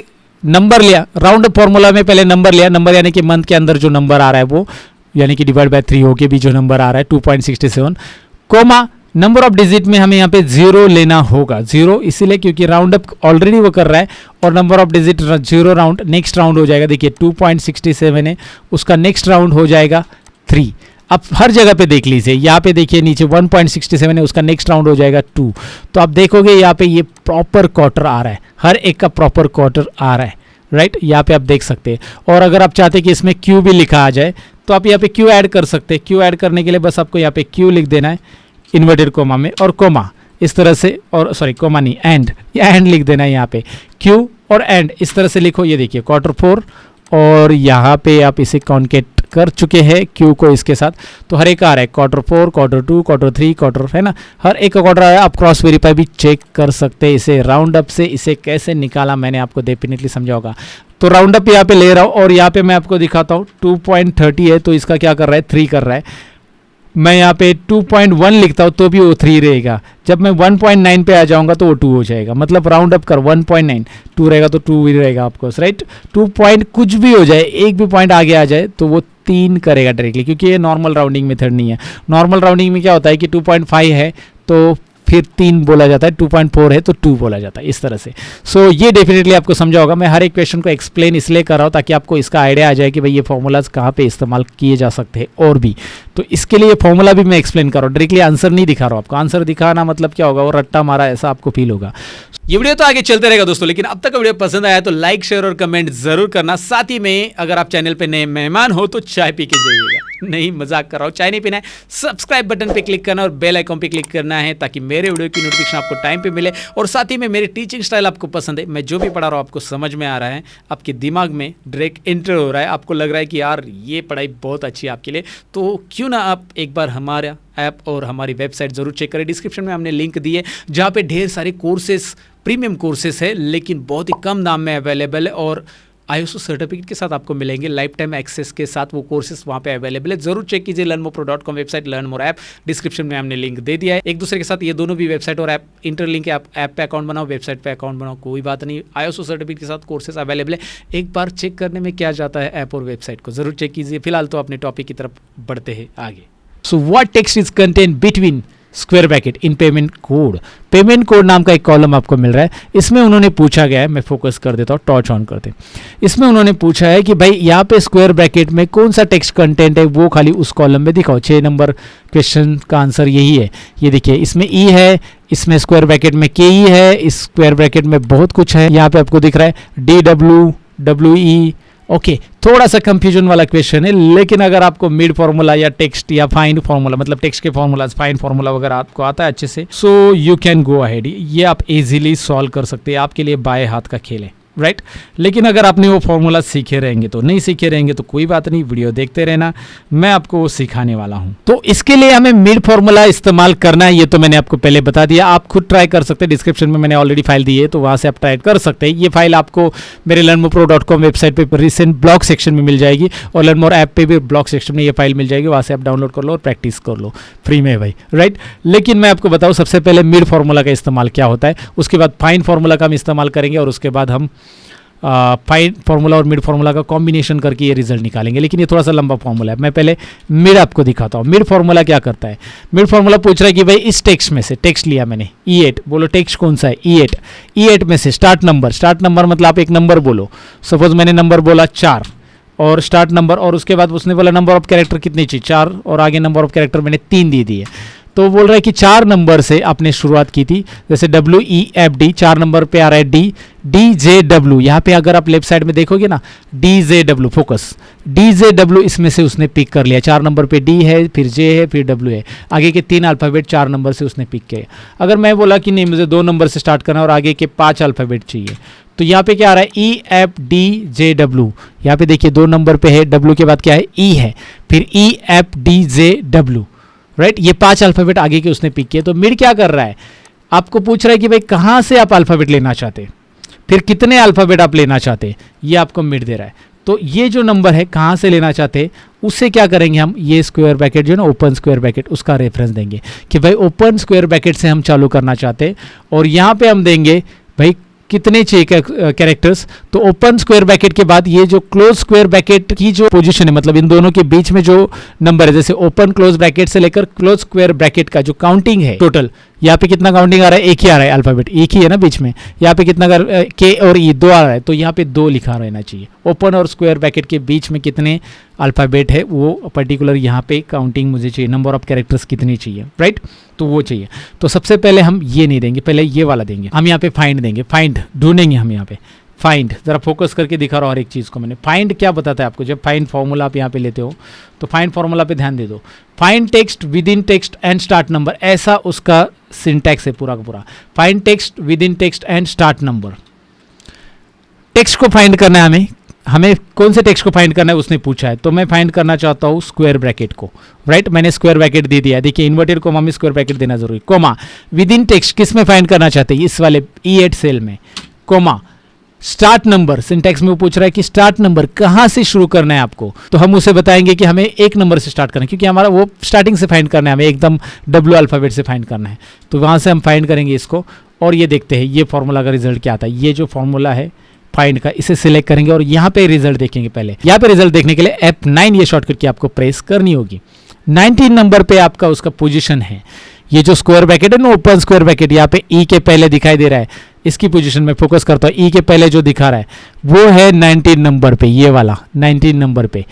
नंबर लिया, राउंड अप फॉर्मूला में पहले नंबर लिया, नंबर यानी कि मंथ के अंदर जो नंबर आ रहा है वो, यानी कि डिवाइड बाय 3 होके भी जो नंबर आ रहा है 2.67, कोमा नंबर ऑफ डिजिट में हमें यहाँ पे 0 लेना होगा, 0 इसीलिए क्योंकि राउंड अप ऑलरेडी वो कर रहा है और number of digit 0 round, next round हो जाएगा, देखिए 2.67 है, उसका नेक्स्ट राउंड हो जाएगा 3। अब हर जगह पे देख लीजिए, यहाँ पे देखिए नीचे 1.67 है, उसका नेक्स्ट राउंड हो जाएगा 2। तो आप देखोगे यहाँ पे ये प्रॉपर क्वार्टर आ रहा है, हर एक का प्रॉपर क्वार्टर आ रहा है, राइट, यहाँ पे आप देख सकते हैं। और अगर आप चाहते हैं कि इसमें क्यू भी लिखा आ जाए तो आप यहाँ पे क्यू ऐड कर सकते हैं। क्यू ऐड करने के लिए बस आपको यहाँ पे क्यू लिख देना है इन्वर्टेड कोमा में, और कोमा इस तरह से, और सॉरी कोमा नहीं, एंड, या एंड लिख देना है यहाँ पे, क्यू और एंड इस तरह से लिखो। ये देखिए Q4 और यहाँ पे आप इसे कॉन्केट कर चुके हैं क्यू को इसके साथ, तो हर एक आ रहा है Q4, Q2, Q3, क्वार्टर, है ना, हर एक का क्वार्टर आया। आप क्रॉस वेरीफाई भी चेक कर सकते हैं इसे, राउंड अप से इसे कैसे निकाला मैंने आपको डेफिनेटली समझा होगा। तो राउंड अप यहाँ पे ले रहा हूँ और यहाँ पे मैं आपको दिखाता हूँ 2.30 है, तो इसका क्या कर रहा है 3 कर रहा है। मैं यहाँ पे 2.1 लिखता हूँ तो भी वो 3 रहेगा, जब मैं 1.9 पे आ जाऊँगा तो वो 2 हो जाएगा, मतलब राउंड अप कर 1.9, 2 रहेगा तो 2 ही रहेगा आपको, राइट। 2 पॉइंट कुछ भी हो जाए, एक भी पॉइंट आगे आ जाए तो वो 3 करेगा डायरेक्टली, क्योंकि ये नॉर्मल राउंडिंग मेथड नहीं है। नॉर्मल राउंडिंग में क्या होता है कि 2.5 है तो फिर 3 बोला जाता है, 2.4 है तो 2 बोला जाता है, इस तरह से। सो ये डेफिनेटली आपको समझा होगा। मैं हर एक क्वेश्चन को एक्सप्लेन इसलिए कर रहा हूँ ताकि आपको इसका आइडिया आ जाए कि भाई ये फॉर्मूलाज कहाँ पे इस्तेमाल किए जा सकते हैं और भी। तो इसके लिए फॉर्मूला भी मैं एक्सप्लेन कर रहा हूँ, डायरेक्टली आंसर नहीं दिखा रहा हूँ आपको। आंसर दिखाना मतलब क्या होगा, वो रट्टा मारा ऐसा आपको फील होगा। ये वीडियो तो आगे चलते रहेगा दोस्तों, लेकिन अब तक का वीडियो पसंद आया तो लाइक, शेयर और कमेंट जरूर करना। साथ ही में अगर आप चैनल पे नए मेहमान हो तो चाय पी के जाइएगा, नहीं मजाक कर रहा हूँ, चाय नहीं पीना है। सब्सक्राइब बटन पे क्लिक करना और बेल आइकॉन पे क्लिक करना है ताकि मेरे वीडियो की नोटिफिकेशन आपको टाइम पे मिले। और साथ ही में मेरी टीचिंग स्टाइल आपको पसंद है, मैं जो भी पढ़ा रहा हूँ आपको समझ में आ रहा है, आपके दिमाग में डायरेक्ट एंटर हो रहा है, आपको लग रहा है कि यार ये पढ़ाई बहुत अच्छी है आपके लिए, तो क्यों ना आप एक बार हमारा ऐप और हमारी वेबसाइट जरूर चेक करें। डिस्क्रिप्शन में हमने लिंक दी है जहाँ पे ढेर सारे कोर्सेस, प्रीमियम कोर्सेस है, लेकिन बहुत ही कम दाम में अवेलेबल है और ISO सर्टिफिकेट के साथ आपको मिलेंगे, लाइफ टाइम एक्सेस के साथ वो कोर्सेस वहाँ पे अवेलेबल है। जरूर चेक कीजिए learnmorepro.com वेबसाइट, लर्नमोर ऐप, डिस्क्रिप्शन में हमने लिंक दे दिया है। एक दूसरे के साथ ये दोनों भी वेबसाइट और ऐप इंटरलिंक है, आप ऐप पे अकाउंट बनाओ, वेबसाइट पे अकाउंट बनाओ, कोई बात नहीं। ISO सर्टिफिकेट के साथ कोर्सेस अवेलेबल है, एक बार चेक करने में क्या जाता है ऐप और वेबसाइट को, जरूर चेक कीजिए। फिलहाल तो अपने टॉपिक की तरफ बढ़ते हैं आगे। So what text is contain between square bracket in payment code. Payment code नाम का एक कॉलम आपको मिल रहा है, इसमें उन्होंने पूछा गया है, मैं फोकस कर देता हूँ, टॉर्च ऑन करते हैं। इसमें उन्होंने पूछा है कि भाई यहाँ पे स्क्वायर ब्रैकेट में कौन सा टेक्स्ट कंटेंट है वो खाली उस कॉलम में दिखाओ। 6 नंबर क्वेश्चन का आंसर यही है। ये देखिए इसमें ई है, इसमें स्क्वायर ब्रैकेट में के ई है, इस स्क्वायर ब्रैकेट में बहुत कुछ है, यहाँ पे आपको दिख रहा है DWE। ओके, थोड़ा सा कंफ्यूजन वाला क्वेश्चन है, लेकिन अगर आपको मिड फार्मूला या टेक्स्ट या फाइंड फार्मूला, मतलब टेक्स्ट के फार्मूलाज, फाइंड फार्मूला वगैरह आपको आता है अच्छे से, so you can go ahead, ये आप इजीली सॉल्व कर सकते हैं, आपके लिए बाएं हाथ का खेल है, राइट। लेकिन अगर आपने वो फॉर्मूला सीखे रहेंगे तो, नहीं सीखे रहेंगे तो कोई बात नहीं, वीडियो देखते रहना, मैं आपको वो सिखाने वाला हूँ। तो इसके लिए हमें मिड फॉर्मूला इस्तेमाल करना है, ये तो मैंने आपको पहले बता दिया। आप खुद ट्राई कर सकते हैं, डिस्क्रिप्शन में मैंने ऑलरेडी फाइल दी है तो वहाँ से आप ट्राई कर सकते हैं। ये फाइल आपको मेरे learnmorepro.com वेबसाइट पे रिसेंट ब्लॉग सेक्शन में मिल जाएगी और लर्नमोर ऐप पे भी ब्लॉग सेक्शन में ये फाइल मिल जाएगी, वहाँ से आप डाउनलोड कर लो और प्रैक्टिस कर लो फ्री में भाई, राइट। लेकिन मैं आपको बताऊँ सबसे पहले मिड फार्मूला का इस्तेमाल क्या होता है, उसके बाद फाइंड फार्मूला का हम इस्तेमाल करेंगे और उसके बाद हम फाइंड फार्मूला और मिड फार्मूला का कॉम्बिनेशन करके ये रिजल्ट निकालेंगे। लेकिन ये थोड़ा सा लंबा फार्मूला है, मैं पहले मिड आपको दिखाता हूँ। मिड फार्मूला क्या करता है, मिड फार्मूला पूछ रहा है कि भाई इस टेक्स्ट में से, टेक्स्ट लिया मैंने E8, बोलो टेक्स्ट कौन सा है E8, E8 में से स्टार्ट नंबर मतलब आप एक नंबर बोलो, सपोज मैंने नंबर बोला 4 और स्टार्ट नंबर, और उसके बाद उसने बोला नंबर ऑफ कैरेक्टर कितनी चाहिए 4, और आगे नंबर ऑफ कैरेक्टर मैंने 3 दे दिए। तो बोल रहा है कि 4 नंबर से आपने शुरुआत की थी, जैसे WEFD, 4 नंबर पे आ रहा है DJW, यहाँ पे अगर आप लेफ्ट साइड में देखोगे ना DJW, फोकस DJW, इसमें से उसने पिक कर लिया। 4 नंबर पे D है, फिर J है, फिर W है, आगे के 3 अल्फ़ाबेट 4 नंबर से उसने पिक किया। अगर मैं बोला कि नहीं मुझे 2 नंबर से स्टार्ट करना और आगे के 5 अल्फ़ाबेट चाहिए, तो यहाँ पे क्या आ रहा है EFDJW, यहाँ पे देखिए 2 नंबर पे है, W के बाद क्या है E है, फिर EFDJW, राइट। ये 5 अल्फ़ाबेट आगे के उसने पिक किए। तो मिड क्या कर रहा है, आपको पूछ रहा है कि भाई कहाँ से आप अल्फ़ाबेट लेना चाहते, फिर कितने अल्फ़ाबेट आप लेना चाहते, ये आपको मिड दे रहा है। तो ये जो नंबर है कहाँ से लेना चाहते, उससे क्या करेंगे हम, ये स्क्वायर ब्रैकेट जो है ना, ओपन स्क्वायर ब्रैकेट, उसका रेफरेंस देंगे कि भाई ओपन स्क्वायर ब्रैकेट से हम चालू करना चाहते हैं, और यहाँ पे हम देंगे भाई कितने चाहिए कैरेक्टर्स, तो ओपन स्क्वायर ब्रैकेट के बाद ये जो क्लोज स्क्वायर ब्रैकेट की जो पोजीशन है, मतलब इन दोनों के बीच में जो नंबर है, जैसे ओपन क्लोज ब्रैकेट से लेकर क्लोज स्क्वायर ब्रैकेट का जो काउंटिंग है टोटल, यहाँ पे कितना काउंटिंग आ रहा है, एक ही आ रहा है, अल्फाबेट एक ही है ना बीच में, यहाँ पे कितना के और ई 2 आ रहा है, तो यहाँ पे 2 लिखा रहना चाहिए। ओपन और स्क्वायर ब्रैकेट के बीच में कितने अल्फाबेट है वो पर्टिकुलर यहाँ पे काउंटिंग मुझे चाहिए, नंबर ऑफ कैरेक्टर्स कितनी चाहिए, राइट, तो वो चाहिए। तो सबसे पहले हम ये नहीं देंगे, पहले ये वाला देंगे, हम यहाँ पे फाइंड देंगे, फाइंड ढूंढेंगे हम यहाँ पे, फाइंड जरा फोकस करके दिखा रहा हूँ हर एक चीज़ को मैंने। फाइंड क्या बताता है आपको, जब फाइंड फॉर्मूला आप यहाँ पे लेते हो तो फाइंड फॉर्मूला पे ध्यान दे दो, find text with in text and start number, ऐसा उसका सिंटैक्स है पूरा का पूरा। Find text with in text and start number, text को फाइंड करना है हमें कौन से टेक्स्ट को फाइंड करना है उसने पूछा है, तो मैं फाइंड करना चाहता हूँ स्क्वायर ब्रैकेट को, राइट, मैंने स्क्वायर ब्रैकेट दे दिया, देखिए इन्वर्टेड कोमा में स्क्वायर ब्रैकेट देना जरूरी, कोमा विद इन टेक्स्ट किस में फाइंड करना चाहते हैं, इस वाले E8 सेल में, कोमा स्टार्ट नंबर, सिंटैक्स में वो पूछ रहा है कि स्टार्ट नंबर कहाँ से शुरू करना है आपको, तो हम उसे बताएंगे कि हमें 1 नंबर से स्टार्ट करना है, क्योंकि हमारा वो स्टार्टिंग से फाइंड करना है, हमें एकदम डब्ल्यू अल्फाबेट से फाइंड करना है, तो वहाँ से हम फाइंड करेंगे इसको। और ये देखते हैं ये फॉर्मूला का रिजल्ट क्या आता है, ये जो फॉर्मूला है फाइंड का, इसे सिलेक्ट करेंगे और यहाँ पे रिजल्ट देखेंगे। पहले यहाँ पे रिजल्ट देखने के लिए F9 ये शॉर्टकट की आपको प्रेस करनी होगी। 19 नंबर पे आपका उसका पोजीशन है, ये जो स्क्वायर ब्रैकेट है ना, ओपन स्क्वायर ब्रैकेट, यहाँ पे ई के पहले दिखाई दे रहा है, इसकी पोजीशन में फोकस करता हूँ, ई के पहले जो दिखा रहा है वो है 19 नंबर पे, ये वाला 19 नंबर पे,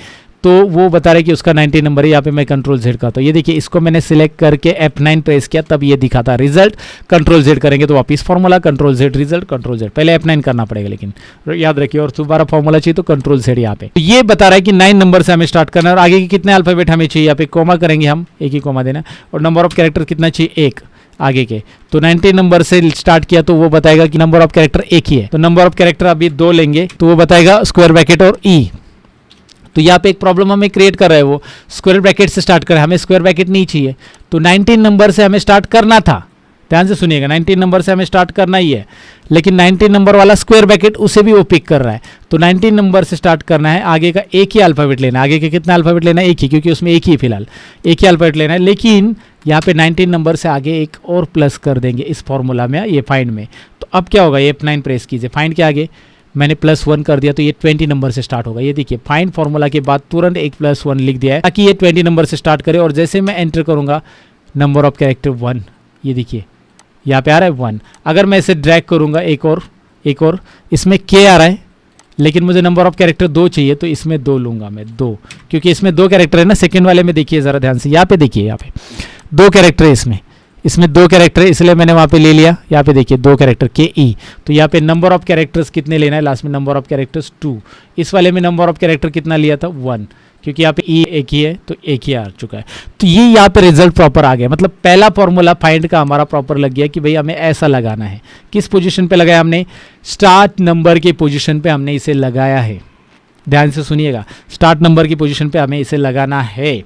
तो वो बता रहा है कि उसका 19 नंबर है। यहाँ पे मैं कंट्रोल Z करता हूँ, ये देखिए इसको मैंने सिलेक्ट करके F9 प्रेस किया तब ये दिखा था रिजल्ट, कंट्रोल Z करेंगे तो वापस formula, control Z result, control Z, पहले F9 करना पड़ेगा लेकिन याद रखिए, और दोबारा फॉर्मूला चाहिए तो कंट्रोल Z यहाँ पे। तो ये बता रहा है कि 9 नंबर से हमें स्टार्ट करना है और आगे के कितने अल्फाबेट हमें चाहिए, यहाँ पे कोमा करेंगे हम, एक ही कोमा देना, और नंबर ऑफ कैरेक्टर कितना चाहिए, 1 आगे के, तो 19 नंबर से स्टार्ट किया तो वो बताएगा कि नंबर ऑफ कैरेक्टर 1 ही है, तो नंबर ऑफ कैरेक्टर अभी 2 लेंगे तो वो बताएगा स्क्वायर ब्रैकेट और ई। तो यहाँ पे एक प्रॉब्लम हमें क्रिएट कर रहा है, वो स्क्वायर ब्रैकेट से स्टार्ट कर रहा है, हमें स्क्वायर ब्रैकेट नहीं चाहिए, तो 19 नंबर से हमें स्टार्ट करना था, ध्यान से सुनिएगा, 19 नंबर से हमें स्टार्ट करना ही है, लेकिन 19 नंबर वाला स्क्वायर ब्रैकेट उसे भी वो पिक कर रहा है, तो 19 नंबर से स्टार्ट करना है, आगे का एक ही अल्फाबेट लेना है, आगे के कितना अल्फाबेट लेना है, एक ही, क्योंकि उसमें एक ही फिलहाल एक ही अल्फाबेट लेना है, लेकिन यहाँ पे 19 नंबर से आगे एक और प्लस कर देंगे इस फॉर्मूला में, ये फाइंड में। तो अब क्या होगा, ये F9 प्रेस कीजिए, फाइंड के आगे मैंने +1 कर दिया तो ये 20 नंबर से स्टार्ट होगा। ये देखिए फाइंड फॉर्मूला के बाद तुरंत एक +1 लिख दिया है ताकि ये 20 नंबर से स्टार्ट करे, और जैसे मैं एंटर करूंगा नंबर ऑफ कैरेक्टर 1, ये देखिए यहाँ पे आ रहा है 1, अगर मैं इसे ड्रैग करूंगा एक और इसमें K आ रहा है, लेकिन मुझे नंबर ऑफ कैरेक्टर 2 चाहिए तो इसमें 2 लूंगा मैं, 2, क्योंकि इसमें 2 कैरेक्टर है ना, सेकेंड वाले में देखिए ज़रा ध्यान से, यहाँ पे देखिए, यहाँ पे 2 कैरेक्टर है, इसमें 2 कैरेक्टर है, इसलिए मैंने वहाँ पे ले लिया, यहाँ पे देखिए 2 कैरेक्टर KE, तो यहाँ पे नंबर ऑफ कैरेक्टर्स कितने लेना है, लास्ट में नंबर ऑफ कैरेक्टर्स 2, इस वाले में नंबर ऑफ कैरेक्टर कितना लिया था 1, क्योंकि यहाँ पे E एक ही है तो एक ही आ चुका है, तो ये यहाँ पे रिजल्ट प्रॉपर आ गया, मतलब पहला फॉर्मूला फाइंड का हमारा प्रॉपर लग गया कि भाई हमें ऐसा लगाना है। किस पोजीशन पे लगाया हमने, स्टार्ट नंबर की पोजीशन पे हमने इसे लगाया है, ध्यान से सुनिएगा, स्टार्ट नंबर की पोजीशन पे हमें इसे लगाना है,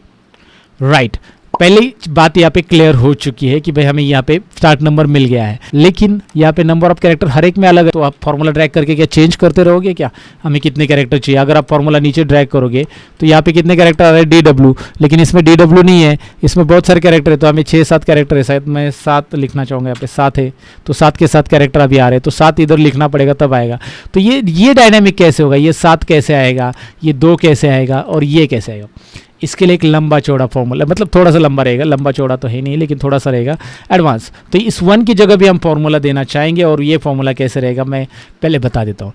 राइट। पहली बात यहाँ पे क्लियर हो चुकी है कि भाई हमें यहाँ पे स्टार्ट नंबर मिल गया है, लेकिन यहाँ पे नंबर ऑफ कैरेक्टर हर एक में अलग है, तो आप फॉर्मूला ड्रैग करके क्या चेंज करते रहोगे क्या, हमें कितने कैरेक्टर चाहिए, अगर आप फॉर्मूला नीचे ड्रैग करोगे तो यहाँ पे कितने कैरेक्टर आ रहे हैं, DW, लेकिन इसमें DW नहीं है, इसमें बहुत सारे कैरेक्टर है, तो हमें 6-7 कैरेक्टर है, शायद मैं 7 लिखना चाहूँगा, यहाँ पे 7 है, तो 7 के 7 कैरेक्टर अभी आ रहे हैं, तो 7 इधर लिखना पड़ेगा तब आएगा। तो ये डायनामिक कैसे होगा, ये 7 कैसे आएगा, ये 2 कैसे आएगा और ये कैसे आएगा, इसके लिए एक लंबा चौड़ा फॉर्मूला, मतलब थोड़ा सा लंबा रहेगा, लंबा चौड़ा तो है नहीं लेकिन थोड़ा सा रहेगा एडवांस, तो इस 1 की जगह भी हम फॉर्मूला देना चाहेंगे, और ये फॉर्मूला कैसे रहेगा मैं पहले बता देता हूँ।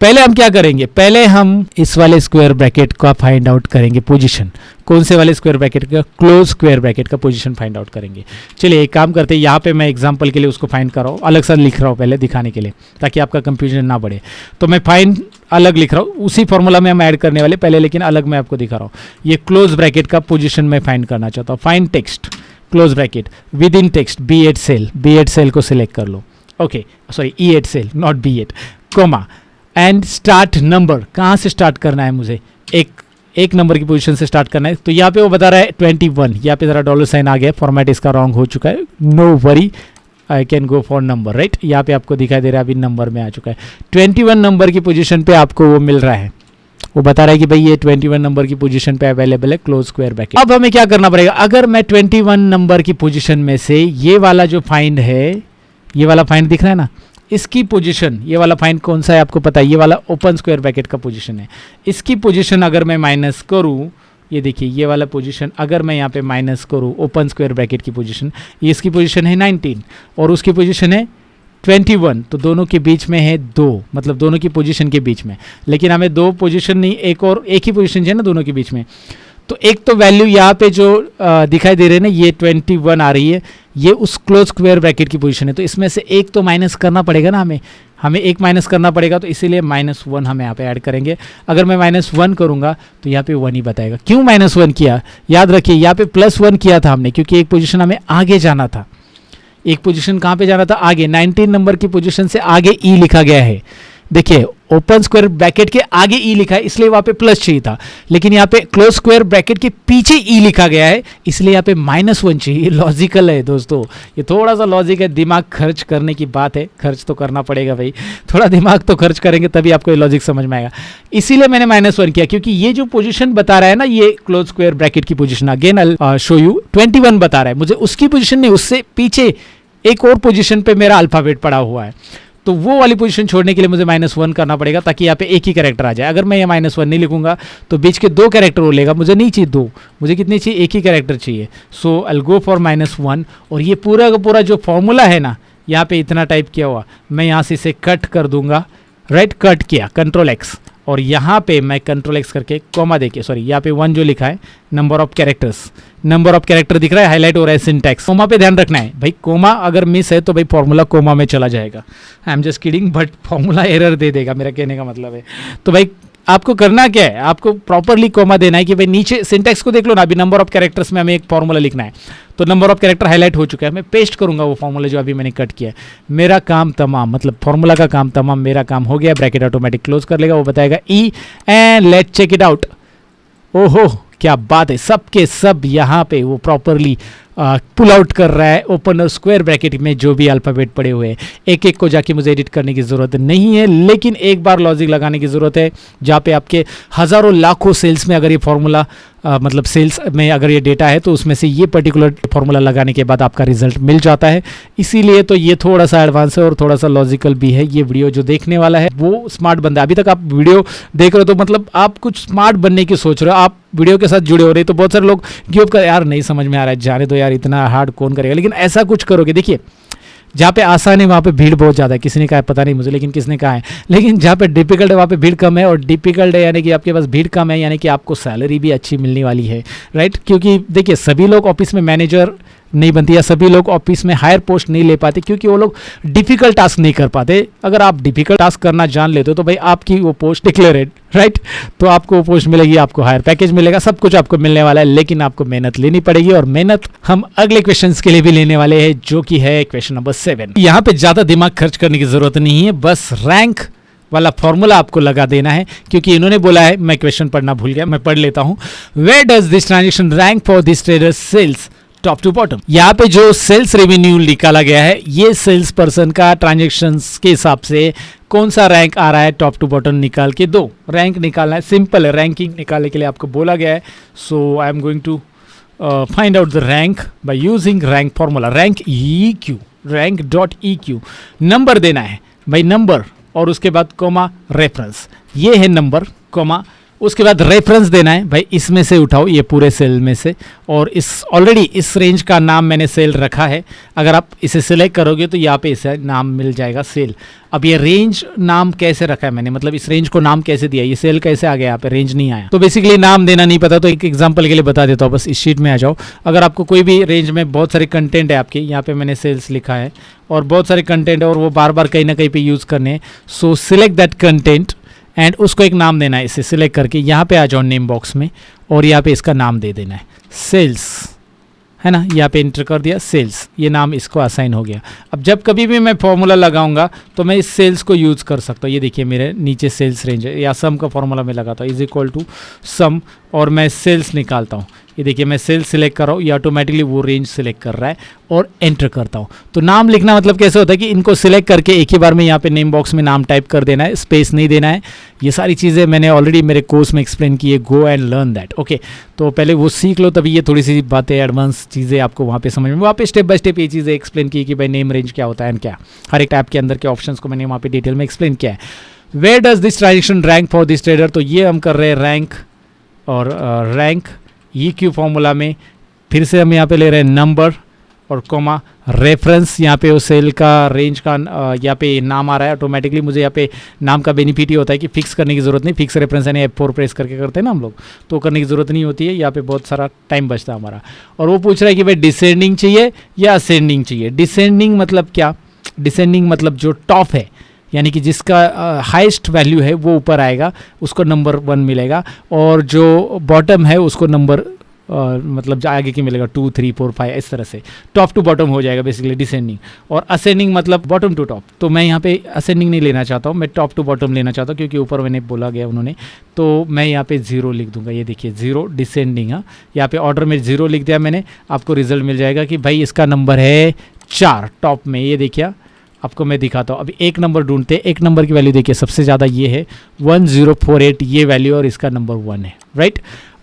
पहले हम क्या करेंगे, पहले हम इस वाले स्क्वायर ब्रैकेट का फाइंड आउट करेंगे पोजीशन, कौन से वाले स्क्वायर ब्रैकेट का, क्लोज स्क्वायर ब्रैकेट का पोजीशन फाइंड आउट करेंगे। चलिए एक काम करते हैं, यहाँ पे मैं एग्जांपल के लिए उसको फाइंड कर रहा हूँ, अलग सा लिख रहा हूँ पहले दिखाने के लिए ताकि आपका कंफ्यूजन ना बढ़े, तो मैं फाइंड अलग लिख रहा हूँ, उसी फॉर्मूला में हम ऐड करने वाले पहले, लेकिन अलग मैं आपको दिखा रहा हूँ। ये क्लोज ब्रैकेट का पोजीशन मैं फाइंड करना चाहता हूँ, find text close bracket within text B8 cell को सिलेक्ट कर लो, okay sorry E8 cell not B8, comma and start number, कहाँ से स्टार्ट करना है मुझे, एक नंबर की पोजीशन से स्टार्ट करना है, तो यहाँ पे वो बता रहा है 21, यहाँ पे ज़रा $साइन आ गया, फॉर्मेट इसका रॉन्ग हो चुका है, no worry I can go for number, right, यहाँ पे आपको दिखाई दे रहा है अभी नंबर में आ चुका है, 21 नंबर की पोजीशन पे आपको वो मिल रहा है, वो बता रहा है कि भाई ये 21 नंबर की पोजीशन पे अवेलेबल है क्लोज स्क्वायर ब्रैकेट। अब हमें क्या करना पड़ेगा, अगर मैं 21 नंबर की पोजीशन में से ये वाला जो फाइंड है, ये वाला फाइंड दिख रहा है ना, इसकी पोजीशन, ये वाला फाइन कौन सा है आपको पता है, ये वाला ओपन स्क्वायर ब्रैकेट का पोजीशन है। इसकी पोजीशन अगर मैं माइनस करूँ, ये देखिए ये वाला पोजीशन अगर मैं यहाँ पे माइनस करूँ ओपन स्क्वायर ब्रैकेट की पोजीशन, ये इसकी पोजीशन है 19 और उसकी पोजीशन है 21, तो दोनों के बीच में है 2, मतलब दोनों की पोजीशन के बीच में। लेकिन हमें 2 पोजीशन नहीं, एक ही पोजीशन है ना दोनों के बीच में। तो एक तो वैल्यू यहाँ पे जो दिखाई दे रही है ना, ये 21 आ रही है, ये उस क्लोज स्क्वायर ब्रैकेट की पोजीशन है। तो इसमें से एक तो माइनस करना पड़ेगा ना, हमें एक माइनस करना पड़ेगा, तो इसीलिए -1 हम यहाँ पे ऐड करेंगे। अगर मैं -1 करूँगा तो यहाँ पे 1 ही बताएगा। क्यों -1 किया, याद रखिए यहाँ पे +1 किया था हमने, क्योंकि एक पोजीशन हमें आगे जाना था। एक पोजीशन कहाँ पे जाना था, आगे। 19 नंबर की पोजीशन से आगे ई लिखा गया है। देखिए ओपन स्क्वायर ब्रैकेट के आगे ई लिखा है, इसलिए वहाँ पे प्लस चाहिए था। लेकिन यहाँ पे क्लोज स्क्वायर ब्रैकेट के पीछे ई लिखा गया है, इसलिए यहाँ पे -1 चाहिए। लॉजिकल है दोस्तों, ये थोड़ा सा लॉजिक है, दिमाग खर्च करने की बात है। खर्च तो करना पड़ेगा भाई, थोड़ा दिमाग तो खर्च करेंगे तभी आपको ये लॉजिक समझ में आएगा। इसीलिए मैंने -1 किया, क्योंकि ये जो पोजीशन बता रहा है ना, ये क्लोज स्क्वायर ब्रैकेट की position, again I show you 21 बता रहा है, मुझे उसकी पोजीशन नहीं, उससे पीछे एक और पोजीशन पे मेरा अल्फाबेट पड़ा हुआ है। तो वो वाली पोजीशन छोड़ने के लिए मुझे -1 करना पड़ेगा, ताकि यहाँ पे एक ही कैरेक्टर आ जाए। अगर मैं ये -1 नहीं लिखूंगा तो बीच के 2 कैरेक्टर वो लेगा, मुझे नहीं चाहिए 2, मुझे कितनी चाहिए, एक ही कैरेक्टर चाहिए। सो आई गो फॉर -1। और ये पूरा का पूरा जो फॉर्मूला है ना, यहाँ पे इतना टाइप किया हुआ, मैं यहाँ से इसे कट कर दूंगा। राइट, कट किया, Ctrl+X, और यहाँ पे मैं Ctrl+X करके कॉमा देखिए, सॉरी यहाँ पे 1 जो लिखा है, number of characters, number of character दिख रहा है, हाईलाइट हो रहा है सिंटैक्स। कोमा पे ध्यान रखना है भाई, कोमा अगर मिस है तो भाई फॉर्मूला कोमा में चला जाएगा। I am just kidding, but formula error दे देगा, मेरा कहने का मतलब है। तो भाई आपको करना क्या है, आपको प्रॉपरली कोमा देना है कि भाई नीचे सिंटैक्स को देख लो ना, अभी नंबर ऑफ कैरेक्टर्स में हमें एक फॉर्मूला लिखना है, तो नंबर ऑफ कैरेक्टर हाईलाइट हो चुका है, मैं पेस्ट करूंगा वो फॉर्मूला जो अभी मैंने कट किया है। मेरा काम तमाम, मतलब फॉर्मूला का काम तमाम, मेरा काम हो गया। ब्रैकेट ऑटोमेटिक क्लोज कर लेगा, वो बताएगा E, and let check it out. ओहो क्या बात है, सब के सब यहाँ पे वो प्रॉपरली पुल आउट कर रहा है ओपन और स्क्वायर ब्रैकेट में जो भी अल्फाबेट पड़े हुए हैं। एक एक को जाके मुझे एडिट करने की ज़रूरत नहीं है, लेकिन एक बार लॉजिक लगाने की ज़रूरत है, जहाँ पे आपके हज़ारों लाखों सेल्स में अगर ये फॉर्मूला मतलब सेल्स में अगर ये डेटा है, तो उसमें से ये पर्टिकुलर फॉर्मूला लगाने के बाद आपका रिजल्ट मिल जाता है। इसीलिए तो ये थोड़ा सा एडवांस है और थोड़ा सा लॉजिकल भी है। ये वीडियो जो देखने वाला है वो स्मार्ट बंदा है। अभी तक आप वीडियो देख रहे हो तो मतलब आप कुछ स्मार्ट बनने की सोच रहे हो, आप वीडियो के साथ जुड़े हो रहे, तो बहुत सारे लोग गिव अप कर, यार नहीं समझ में आ रहा है, जाने दो यार, इतना हार्ड कौन करेगा। लेकिन ऐसा कुछ करोगे, देखिए जहाँ पे आसान है वहाँ पे भीड़ बहुत ज़्यादा है, किसी ने कहा है पता नहीं मुझे, लेकिन किसने कहा है, लेकिन जहाँ पे डिफिकल्ट है वहाँ पे भीड़ कम है। और डिफिकल्ट है यानी कि आपके पास भीड़ कम है, यानी कि आपको सैलरी भी अच्छी मिलने वाली है। राइट, क्योंकि देखिए सभी लोग ऑफिस में मैनेजर नहीं बनती, या सभी लोग ऑफिस में हायर पोस्ट नहीं ले पाते, क्योंकि वो लोग डिफिकल्ट टास्क नहीं कर पाते। अगर आप डिफिकल्ट टास्क करना जान लेते हो तो भाई आपकी वो पोस्ट डिक्लेयर्ड, राइट, तो आपको वो पोस्ट मिलेगी, आपको हायर पैकेज मिलेगा, सब कुछ आपको मिलने वाला है। लेकिन आपको मेहनत लेनी पड़ेगी, और मेहनत हम अगले क्वेश्चंस के लिए भी लेने वाले हैं, जो कि है क्वेश्चन नंबर 7। यहाँ पे ज़्यादा दिमाग खर्च करने की जरूरत नहीं है, बस रैंक वाला फॉर्मूला आपको लगा देना है, क्योंकि इन्होंने बोला है, मैं क्वेश्चन पढ़ना भूल गया, मैं पढ़ लेता हूँ। Where does this transaction rank for this trader sales top to bottom. यहाँ पे जो सेल्स रेवेन्यू निकाला गया है, ये सेल्स पर्सन का ट्रांजेक्शन्स के हिसाब से कौन सा रैंक आ रहा है, टॉप टू बॉटम निकाल के दो। रैंक निकालना है, सिंपल है, रैंकिंग निकालने के लिए आपको बोला गया है। So I am going to find out the rank by using rank formula, rank EQ, rank.eq। Number देना है भाई, नंबर, और उसके बाद कोमा रेफरेंस, ये है नंबर कोमा, उसके बाद रेफरेंस देना है भाई, इसमें से उठाओ ये पूरे सेल में से, और इस ऑलरेडी इस रेंज का नाम मैंने सेल रखा है। अगर आप इसे सिलेक्ट करोगे तो यहाँ पे इसे नाम मिल जाएगा सेल। अब ये रेंज नाम कैसे रखा है मैंने, मतलब इस रेंज को नाम कैसे दिया, ये सेल कैसे आ गया, यहाँ पे रेंज नहीं आया। तो बेसिकली नाम देना नहीं पता, तो एक एग्जांपल के लिए बता देता हूँ, बस इस शीट में आ जाओ। अगर आपको कोई भी रेंज में बहुत सारे कंटेंट है आपके, यहाँ पे मैंने सेल्स लिखा है, और बहुत सारे कंटेंट है, और वो बार बार कहीं ना कहीं पे यूज़ करने हैं। सो सिलेक्ट दैट कंटेंट एंड उसको एक नाम देना है। इसे सिलेक्ट करके यहाँ पे आ जाओ नेम बॉक्स में, और यहाँ पे इसका नाम दे देना है सेल्स, है ना, यहाँ पे इंटर कर दिया सेल्स, ये नाम इसको असाइन हो गया। अब जब कभी भी मैं फॉर्मूला लगाऊंगा तो मैं इस सेल्स को यूज़ कर सकता हूँ। ये देखिए मेरे नीचे सेल्स रेंज है, या सम का फॉर्मूला में लगाता हूँ, इज इक्वल टू सम, और मैं सेल्स निकालता हूँ। ये देखिए मैं सेल सिलेक्ट कर रहा हूँ, ये ऑटोमेटिकली वो रेंज सिलेक्ट कर रहा है और एंटर करता हूँ। तो नाम लिखना मतलब कैसे होता है कि इनको सिलेक्ट करके एक ही बार में यहाँ पे नेम बॉक्स में नाम टाइप कर देना है, स्पेस नहीं देना है। ये सारी चीज़ें मैंने ऑलरेडी मेरे कोर्स में एक्सप्लेन की है, go and learn that. Okay, तो पहले वो सीख लो, तभी ये थोड़ी सी बातें एडवांस चीज़ें आपको वहाँ पे समझ में, वहाँ पे स्टेप बाय स्टेप ये चीज़ें एक्सप्लेन की कि भाई नेम रेंज क्या होता है एंड क्या, हर एक टैब के अंदर के ऑप्शंस को मैंने वहाँ पे डिटेल में एक्सप्लेन किया है। Where does this transaction rank for this trader, तो ये हम कर रहे हैं रैंक और रैंक EQ फॉर्मूला में। फिर से हम यहाँ पे ले रहे हैं नंबर और कॉमा रेफरेंस, यहाँ पे उस सेल का रेंज का यहाँ पे नाम आ रहा है ऑटोमेटिकली। मुझे यहाँ पे नाम का बेनिफिट ही होता है कि फिक्स करने की ज़रूरत नहीं, फिक्स रेफरेंस यानी F4 प्रेस करके करते हैं ना हम लोग, तो करने की ज़रूरत नहीं होती है, यहाँ पे बहुत सारा टाइम बचता है हमारा। और वो पूछ रहा है कि भाई डिसेंडिंग चाहिए या असेंडिंग चाहिए। डिसेंडिंग मतलब क्या, डिसेंडिंग मतलब जो टॉप है यानी कि जिसका हाईएस्ट वैल्यू है वो ऊपर आएगा, उसको नंबर 1 मिलेगा, और जो बॉटम है उसको नंबर मतलब जो आगे की मिलेगा 2 3 4 5, इस तरह से टॉप टू बॉटम हो जाएगा बेसिकली डिसेंडिंग। और असेंडिंग मतलब बॉटम टू टॉप, तो मैं यहाँ पे असेंडिंग नहीं लेना चाहता हूँ, मैं टॉप टू बॉटम लेना चाहता हूँ, क्योंकि ऊपर मैंने बोला गया उन्होंने, तो मैं यहाँ पे 0 लिख दूंगा। ये देखिए 0 डिसेंडिंग, हाँ यहाँ पे ऑर्डर में 0 लिख दिया मैंने, आपको रिजल्ट मिल जाएगा कि भाई इसका नंबर है 4 टॉप में। ये देखिए आपको मैं दिखाता हूँ। अभी एक नंबर ढूंढते हैं, एक नंबर की वैल्यू देखिए सबसे ज़्यादा ये है 1048, ये वैल्यू, और इसका नंबर 1 है, राइट।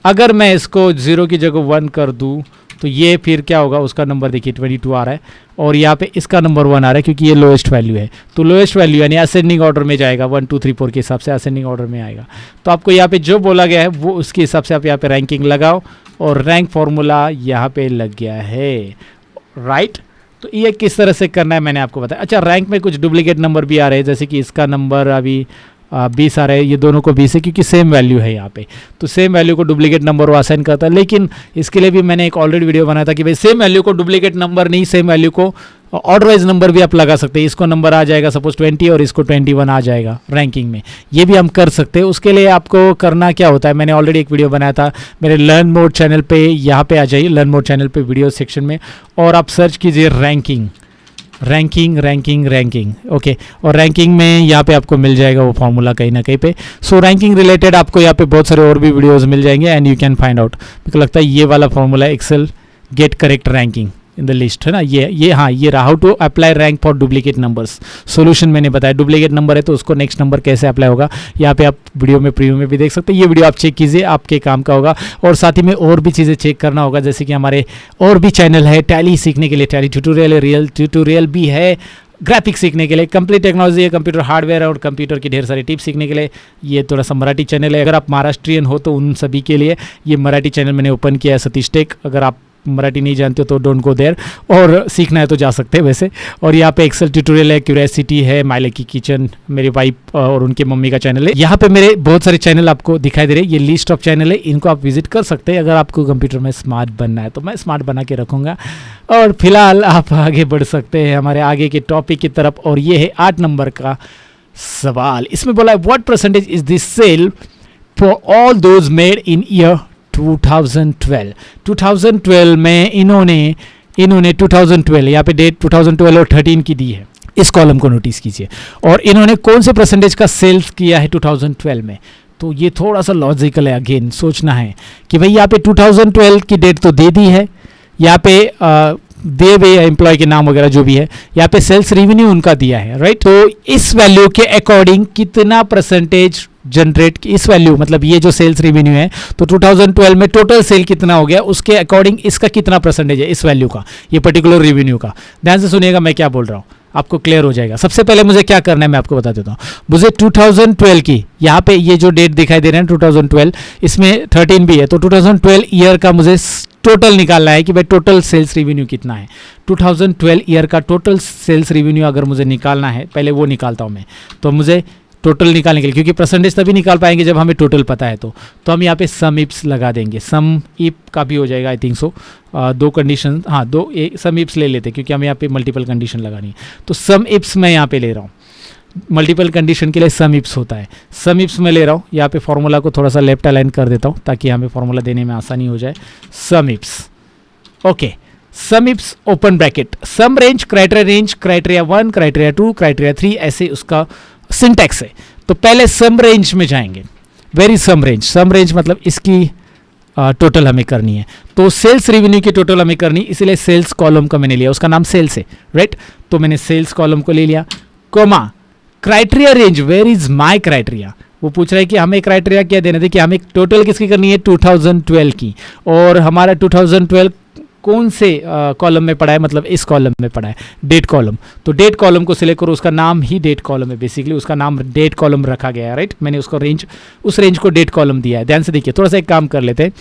अगर मैं इसको 0 की जगह 1 कर दूँ तो ये फिर क्या होगा, उसका नंबर देखिए 22 आ रहा है, और यहाँ पे इसका नंबर 1 आ रहा है क्योंकि ये लोएस्ट वैल्यू है। तो लोएस्ट वैल्यू यानी असेंडिंग ऑर्डर में जाएगा, 1 2 3 4 के हिसाब से असेंडिंग ऑर्डर में आएगा। तो आपको यहाँ पे जो बोला गया है वो उसके हिसाब से आप यहाँ पे रैंकिंग लगाओ, और रैंक फॉर्मूला यहाँ पे लग गया है, राइट। तो ये किस तरह से करना है मैंने आपको बताया। अच्छा, रैंक में कुछ डुप्लीकेट नंबर भी आ रहे हैं, जैसे कि इसका नंबर अभी 20 आ रहा है, ये दोनों को 20 है क्योंकि सेम वैल्यू है यहाँ पे, तो सेम वैल्यू को डुप्लीकेट नंबर वो असाइन करता है। लेकिन इसके लिए भी मैंने एक ऑलरेडी वीडियो बनाया था कि भाई सेम वैल्यू को डुप्लीकेट नंबर नहीं, सेम वैल्यू को ऑर्डर वाइज नंबर भी आप लगा सकते हैं। इसको नंबर आ जाएगा सपोज 20 और इसको 21 आ जाएगा रैंकिंग में, ये भी हम कर सकते हैं। उसके लिए आपको करना क्या होता है, मैंने ऑलरेडी एक वीडियो बनाया था मेरे लर्न मोड चैनल पे, यहाँ पे आ जाइए लर्न मोड चैनल पे वीडियो सेक्शन में, और आप सर्च कीजिए ranking ranking ranking ranking, okay. और रैंकिंग में यहाँ पे आपको मिल जाएगा वो फार्मूला कहीं ना कहीं पे। सो रैंकिंग रिलेटेड आपको यहाँ पे बहुत सारे और भी वीडियोस मिल जाएंगे and you can find out. मुझे लगता है ये वाला formula Excel get correct ranking in the list है ना, ये हाँ ये रहा, how to apply rank for duplicate numbers. Solution मैंने बताया, डुप्लीकेट नंबर है तो उसको नेक्स्ट नंबर कैसे अप्लाई होगा, यहाँ पे आप वीडियो में प्रीव्यू में भी देख सकते हैं। ये वीडियो आप चेक कीजिए, आपके काम का होगा। और साथ ही में और भी चीज़ें चेक करना होगा, जैसे कि हमारे और भी चैनल है टैली सीखने के लिए, टैली ट्यूटोरियल है, रियल ट्यूटोरियल भी है, ग्राफिक्स सीखने के लिए, कंप्लीट टेक्नोलॉजी है, कंप्यूटर हार्डवेयर और कंप्यूटर की ढेर सारी टिप्स सीखने के लिए। ये थोड़ा सा मराठी चैनल है, अगर आप महाराष्ट्रियन हो तो उन सभी के लिए ये मराठी चैनल मैंने ओपन किया है, सतीश टेक। अगर आप मराठी नहीं जानते हो तो डोंट गो देयर, और सीखना है तो जा सकते हैं वैसे। और यहाँ पे एक्सेल ट्यूटोरियल है, क्यूरियोसिटी है, माइले की किचन, मेरी वाइफ और उनके मम्मी का चैनल है। यहाँ पे मेरे बहुत सारे चैनल आपको दिखाई दे रहे हैं, ये लिस्ट ऑफ चैनल है, इनको आप विजिट कर सकते हैं। अगर आपको कंप्यूटर में स्मार्ट बनना है तो मैं स्मार्ट बना के रखूँगा। और फिलहाल आप आगे बढ़ सकते हैं हमारे आगे के टॉपिक की तरफ, और ये है 8 नंबर का सवाल। इसमें बोला है what percentage is this sale for all those made in year 2012। 2012 में इन्होंने 2012 यहाँ पे डेट 2012 और 13 की दी है, इस कॉलम को नोटिस कीजिए। और इन्होंने कौन से परसेंटेज का सेल्स किया है 2012 में, तो ये थोड़ा सा लॉजिकल है, अगेन सोचना है कि भाई यहाँ पे 2012 की डेट तो दे दी है, यहाँ पे दे हुए एम्प्लॉय के नाम वगैरह जो भी है, यहाँ पे सेल्स रेवेन्यू उनका दिया है, राइट। तो इस वैल्यू के अकॉर्डिंग कितना परसेंटेज जनरेट, इस वैल्यू मतलब ये जो सेल्स रेवेन्यू है, तो 2012 में टोटल सेल कितना हो गया, उसके अकॉर्डिंग इसका कितना परसेंटेज है इस वैल्यू का, ये पर्टिकुलर रेवेन्यू का। ध्यान से सुनिएगा मैं क्या बोल रहा हूँ, आपको क्लियर हो जाएगा। सबसे पहले मुझे क्या करना है मैं आपको बता देता हूँ। मुझे 2012 की यहाँ पे ये जो डेट दिखाई दे रहे हैं 2012, इसमें 13 भी है, तो 2012 ईयर का मुझे टोटल निकालना है कि भाई टोटल सेल्स रेवेन्यू कितना है। 2012 ईयर का टोटल सेल्स रेवेन्यू अगर मुझे निकालना है, पहले वो निकालता हूँ मैं, तो मुझे टोटल निकालने के लिए, क्योंकि परसेंटेज तभी निकाल पाएंगे जब हमें टोटल पता है, तो हम यहाँ पे सम इप्स लगा देंगे। सम इप का भी हो जाएगा आई थिंक सो, 2 कंडीशन, हाँ 2 सम इप्स ले लेते क्योंकि हमें यहाँ पे मल्टीपल कंडीशन लगानी है। तो सम इप्स मैं यहाँ पे ले रहा हूँ, मल्टीपल कंडीशन के लिए सम इप्स होता है, सम इप्स में ले रहा हूँ। यहाँ पे फॉर्मूला को थोड़ा सा लेफ्ट अलाइन कर देता हूँ ताकि हमें फॉर्मूला देने में आसानी हो जाए। सम इप्स, ओके, सम इप्स ओपन ब्रैकेट, सम रेंज, क्राइटेरिया 1, क्राइटेरिया 2, क्राइटेरिया 3, ऐसे उसका सिंटैक्स है। तो पहले सम रेंज में जाएंगे, वेरी सम रेंज। सम रेंज मतलब इसकी टोटल हमें करनी है। तो सेल्स रेवेन्यू की टोटल हमें करनी, इसलिए सेल्स कॉलम का मैंने लिया, उसका नाम सेल्स है, राइट। तो मैंने सेल्स कॉलम को ले लिया, comma criteria range, where is my criteria. वो पूछ रहा है कि हमें क्राइटेरिया क्या देना है कि हमें टोटल किसकी करनी है 2012 की, और हमारा 2012 कौन से कॉलम में पड़ा है, मतलब इस कॉलम में पड़ा है डेट कॉलम। तो डेट कॉलम को सिलेक्ट करो, उसका नाम ही डेट कॉलम है, बेसिकली उसका नाम डेट कॉलम रखा गया है, राइट। मैंने उसको रेंज, उस रेंज को डेट कॉलम दिया है। ध्यान से देखिए, थोड़ा सा एक काम कर लेते हैं,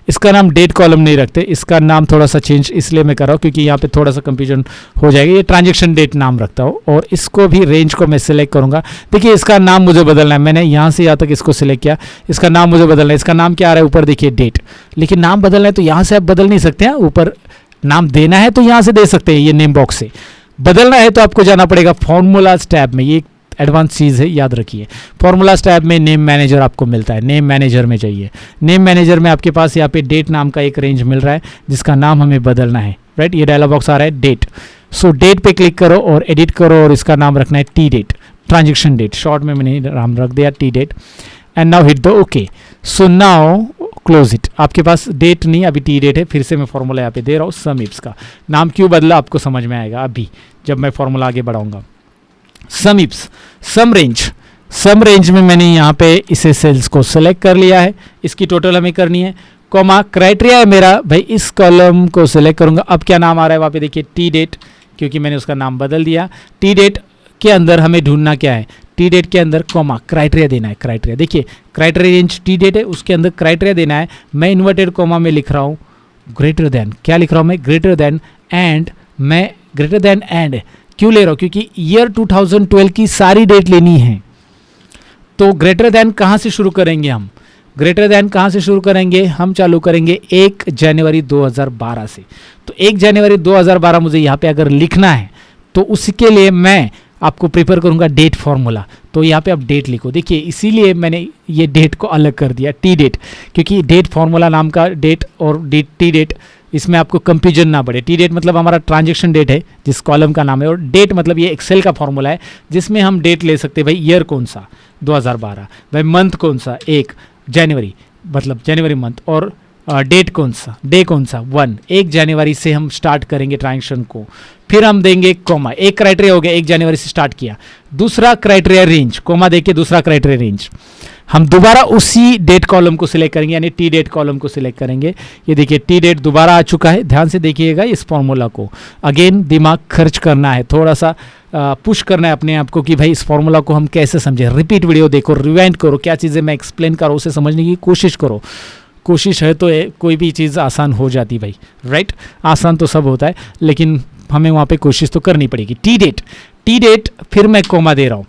इसका नाम डेट कॉलम नहीं रखते, इसका नाम थोड़ा सा चेंज इसलिए मैं कर रहा हूँ क्योंकि यहाँ पे थोड़ा सा कंफ्यूजन हो जाएगा। ये ट्रांजेक्शन डेट नाम रखता हूँ, और इसको भी रेंज को मैं सिलेक्ट करूँगा। देखिए इसका नाम मुझे बदलना है, मैंने यहाँ से यहाँ तक इसको सिलेक्ट किया, इसका नाम मुझे बदलना है। इसका नाम क्या आ रहा है ऊपर देखिए डेट, लेकिन नाम बदलना है तो यहाँ से आप बदल नहीं सकते हैं, ऊपर नाम देना है तो यहाँ से दे सकते हैं, ये नेम बॉक्स से। बदलना है तो आपको जाना पड़ेगा फॉर्मूलाज टैब में, ये एडवांस चीज़ है, याद रखिए। फॉर्मूलाज टैब में नेम मैनेजर आपको मिलता है, नेम मैनेजर में जाइए। नेम मैनेजर में आपके पास यहाँ पे डेट नाम का एक रेंज मिल रहा है जिसका नाम हमें बदलना है, राइट। ये डायलॉग बॉक्स आ रहा है डेट, सो डेट पे क्लिक करो और एडिट करो, और इसका नाम रखना है T date, transaction date, short में मैंने नाम रख दिया T date, and now hit the okay. So now close it. आपके पास डेट नहीं, अभी टी डेट है। फिर से मैं फॉर्मूला यहाँ पे दे रहा हूँ, सम इप्स का नाम क्यों बदला आपको समझ में आएगा अभी जब मैं फॉर्मूला आगे बढ़ाऊंगा। सम इप्स, सम रेंज, सम रेंज में मैंने यहाँ पे इसे सेल्स को सेलेक्ट कर लिया है, इसकी टोटल हमें करनी है। कॉमा क्राइटेरिया है मेरा भाई, इस कॉलम को सिलेक्ट करूंगा। अब क्या नाम आ रहा है वहाँ पे देखिए टी डेट, क्योंकि मैंने उसका नाम बदल दिया। टी डेट के अंदर हमें ढूंढना क्या है, टी डेट के अंदर कॉमा क्राइटेरिया देना है। क्राइटेरिया देखिए, क्राइटेरिया रेंज टी डेट है, उसके अंदर क्राइटेरिया देना है। मैं इन्वर्टेड कॉमा में लिख रहा हूँ ग्रेटर देन, क्या लिख रहा हूँ मैं, ग्रेटर देन एंड। मैं ग्रेटर देन एंड क्यों ले रहा हूँ, क्योंकि ईयर 2012 की सारी डेट लेनी है। तो ग्रेटर देन कहाँ से शुरू करेंगे हम, ग्रेटर देन कहाँ से शुरू करेंगे, हम चालू करेंगे 1 जनवरी 2012 से। तो 1 जनवरी 2012 मुझे यहाँ पे अगर लिखना है तो उसके लिए मैं आपको प्रिपेयर करूंगा डेट फॉर्मूला। तो यहाँ पे आप डेट लिखो, देखिए इसीलिए मैंने ये डेट को अलग कर दिया टी डेट, क्योंकि डेट फॉर्मूला नाम का डेट और टी डेट, इसमें आपको कंफ्यूजन ना पड़े। टी डेट मतलब हमारा ट्रांजेक्शन डेट है जिस कॉलम का नाम है, और डेट मतलब ये एक्सेल का फॉर्मूला है जिसमें हम डेट ले सकते हैं। भाई ईयर कौन सा 2012, भाई मंथ कौन सा 1 जनवरी मतलब जनवरी मंथ, और डेट कौन सा, डे कौन सा 1 जनवरी से हम स्टार्ट करेंगे ट्रांजेक्शन को। फिर हम देंगे कोमा, एक क्राइटेरिया हो गया 1 जनवरी से स्टार्ट किया। दूसरा क्राइटेरिया रेंज, कोमा देखिए दूसरा क्राइटेरिया रेंज, हम दोबारा उसी डेट कॉलम को सिलेक्ट करेंगे, यानी टी डेट कॉलम को सिलेक्ट करेंगे। ये देखिए टी डेट दोबारा आ चुका है, ध्यान से देखिएगा इस फॉर्मूला को। अगेन दिमाग खर्च करना है, थोड़ा सा पुश करना है अपने आप को कि भाई इस फॉर्मूला को हम कैसे समझें। रिपीट वीडियो देखो, रिवाइंड करो, क्या चीज़ें मैं एक्सप्लेन कर रहा हूँ उसे समझने की कोशिश करो। कोशिश है तो कोई भी चीज़ आसान हो जाती भाई, राइट। आसान तो सब होता है, लेकिन हमें वहाँ पे कोशिश तो करनी पड़ेगी। टी डेट फिर मैं कोमा दे रहा हूँ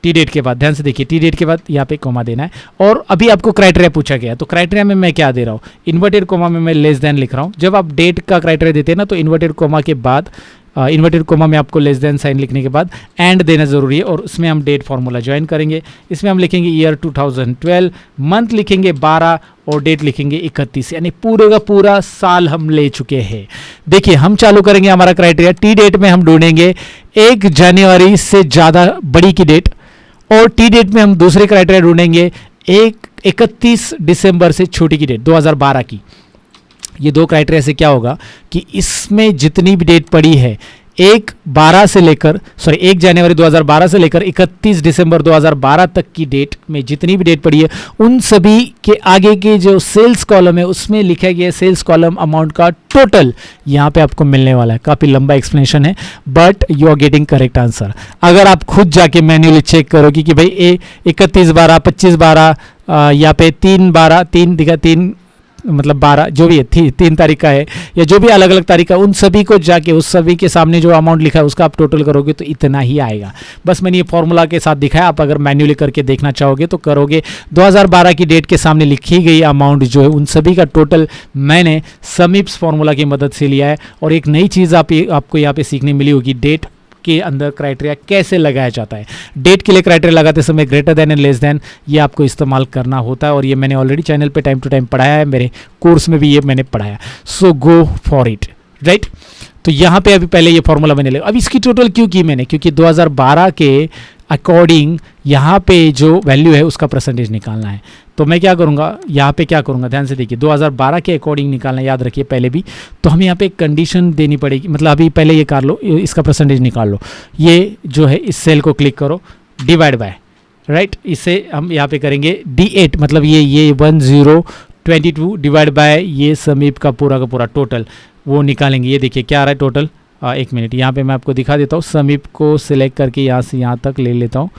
टी डेट के बाद, ध्यान से देखिए टी डेट के बाद यहाँ पे कोमा देना है। और अभी आपको क्राइटेरिया पूछा गया, तो क्राइटेरिया में मैं क्या दे रहा हूँ, इन्वर्टेड कोमा में मैं लेस देन लिख रहा हूँ। जब आप डेट का क्राइटेरिया देते हैं ना, तो इन्वर्टेड कोमा के बाद इन्वर्टेड कोमा में आपको लेस देन साइन लिखने के बाद एंड देना ज़रूरी है, और उसमें हम डेट फार्मूला ज्वाइन करेंगे। इसमें हम लिखेंगे ईयर 2012, मंथ लिखेंगे 12 और डेट लिखेंगे 31, यानी पूरे का पूरा साल हम ले चुके हैं। देखिए हम चालू करेंगे हमारा क्राइटेरिया, टी डेट में हम ढूंढेंगे 1 जनवरी से ज़्यादा बड़ी की डेट, और टी डेट में हम दूसरे क्राइटेरिया ढूंढेंगे 31 दिसंबर से छोटी की डेट 2012 की। ये दो क्राइटेरिया से क्या होगा कि इसमें जितनी भी डेट पड़ी है 1 जनवरी 2012 से लेकर 31 दिसंबर 2012 तक की डेट में जितनी भी डेट पड़ी है, उन सभी के आगे के जो सेल्स कॉलम है उसमें लिखा गया सेल्स कॉलम अमाउंट का टोटल यहाँ पे आपको मिलने वाला है। काफ़ी लंबा एक्सप्लेनेशन है, but you are getting correct answer. अगर आप खुद जाके मैन्युअली चेक करोगे कि भाई 31/12, 25/12 या पे 3/12 मतलब 12 जो भी है 3 तारीख का है, या जो भी अलग अलग तारीख का, उन सभी को जाके उस सभी के सामने जो अमाउंट लिखा है उसका आप टोटल करोगे तो इतना ही आएगा। बस मैंने ये फॉर्मूला के साथ दिखाया, आप अगर मैन्युअली करके देखना चाहोगे तो करोगे। 2012 की डेट के सामने लिखी गई अमाउंट जो है उन सभी का टोटल मैंने समीप्स फॉर्मूला की मदद से लिया है। और एक नई चीज़ आपको यहाँ पे सीखने मिली होगी, डेट के अंदर क्राइटेरिया कैसे लगाया जाता है। डेट के लिए क्राइटेरिया लगाते समय greater than and less than ये आपको इस्तेमाल करना होता है, और ये मैंने ऑलरेडी चैनल पे टाइम टू टाइम पढ़ाया है, मेरे कोर्स में भी ये मैंने पढ़ाया। सो गो फॉर इट, राइट। तो यहाँ पे अभी पहले ये फॉर्मूला मैंने लगा। अब इसकी टोटल क्यों की मैंने, क्योंकि 2012 के अकॉर्डिंग यहाँ पे जो वैल्यू है उसका परसेंटेज निकालना है। तो मैं क्या करूँगा, यहाँ पे क्या करूँगा, ध्यान से देखिए, 2012 के अकॉर्डिंग निकालना, याद रखिए पहले भी। तो हमें यहाँ पे एक कंडीशन देनी पड़ेगी, मतलब अभी पहले ये कर लो, इसका परसेंटेज निकाल लो। ये जो है इस सेल को क्लिक करो, डिवाइड बाय, राइट, इसे हम यहाँ पे करेंगे D8, मतलब ये 1022 डिवाइड बाय ये समीप का पूरा टोटल वो निकालेंगे। ये देखिए क्या आ रहा है टोटल, एक मिनट, यहाँ पे मैं आपको दिखा देता हूँ। समीप को सिलेक्ट करके यहाँ से यहाँ तक ले लेता हूँ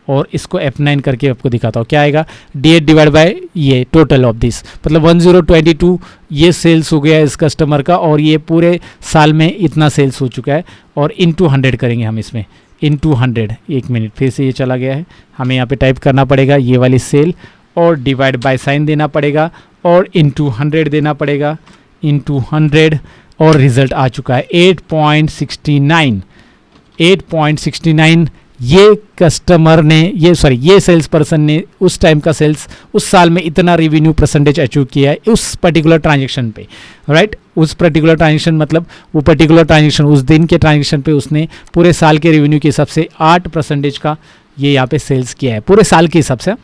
और इसको F9 करके आपको दिखाता हूँ क्या आएगा, D8 डिवाइड बाय ये टोटल ऑफ दिस, मतलब 1022 ये सेल्स हो गया इस कस्टमर का, और ये पूरे साल में इतना सेल्स हो चुका है, और इनटू 100 करेंगे हम इसमें, इनटू 100। एक मिनट, फिर से ये चला गया है, हमें यहाँ पे टाइप करना पड़ेगा ये वाली सेल, और डिवाइड बाय साइन देना पड़ेगा, और इनटू 100 देना पड़ेगा, इनटू 100, और रिजल्ट आ चुका है 8.69। ये कस्टमर ने, ये सेल्स पर्सन ने उस टाइम का सेल्स उस साल में इतना रेवेन्यू परसेंटेज अचीव किया है उस पर्टिकुलर ट्रांजेक्शन पे, राइट। उस पर्टिकुलर ट्रांजेक्शन मतलब वो पर्टिकुलर ट्रांजेक्शन, उस दिन के ट्रांजेक्शन पे उसने पूरे साल के रेवेन्यू के हिसाब से 8% का ये यहाँ पे सेल्स किया है पूरे साल के हिसाब से,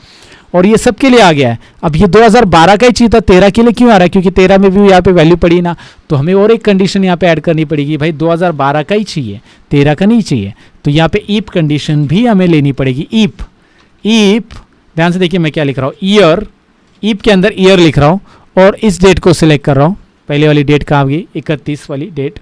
और ये सब के लिए आ गया है। अब ये 2012 का ही चाहिए था, 13 के लिए क्यों आ रहा है, क्योंकि 13 में भी यहाँ पे वैल्यू पड़ी ना, तो हमें और एक कंडीशन यहाँ पे ऐड करनी पड़ेगी, भाई 2012 का ही चाहिए, 13 का नहीं चाहिए, तो यहाँ पे ईप कंडीशन भी हमें लेनी पड़ेगी। ईप ध्यान से देखिए मैं क्या लिख रहा हूँ, ईयर, ईप के अंदर ईयर लिख रहा हूँ, और इस डेट को सिलेक्ट कर रहा हूँ। पहले वाली डेट कहाँ गई, 31 वाली डेट,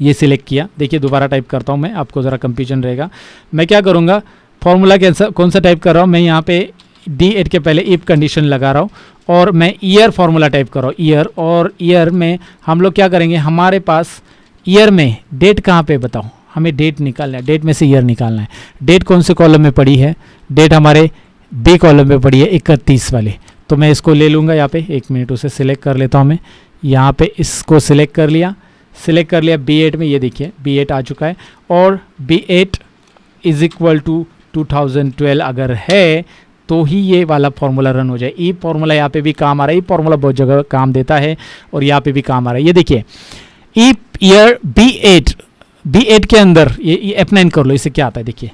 ये सिलेक्ट किया। देखिए दोबारा टाइप करता हूँ मैं, आपको ज़रा कंफ्यूजन रहेगा। मैं क्या करूँगा, फॉर्मूला कौन सा टाइप कर रहा हूँ मैं, यहाँ पे D8 के पहले इफ कंडीशन लगा रहा हूँ, और मैं ईयर फार्मूला टाइप कर रहा हूँ, ईयर, और ईयर में हम लोग क्या करेंगे, हमारे पास ईयर में डेट कहाँ पे बताओ, हमें डेट निकालना है, डेट में से ईयर निकालना है। डेट कौन से कॉलम में पड़ी है, डेट हमारे B कॉलम में पड़ी है 31 वाले, तो मैं इसको ले लूँगा यहाँ पे, एक मिनट उसे सिलेक्ट कर लेता हूँ मैं, यहाँ पे इसको सिलेक्ट कर लिया B8 में, ये देखिए B8 आ चुका है, और B8 इज इक्वल टू 2012 अगर है तो ही ये वाला फॉर्मूला रन हो जाए। ई फॉर्मूला यहाँ पे भी काम आ रहा है, ई फॉर्मूला बहुत जगह काम देता है, और यहाँ पे भी काम आ रहा है। ये देखिए ई ईयर B8 के अंदर ये F9 कर लो, इससे क्या आता है देखिए,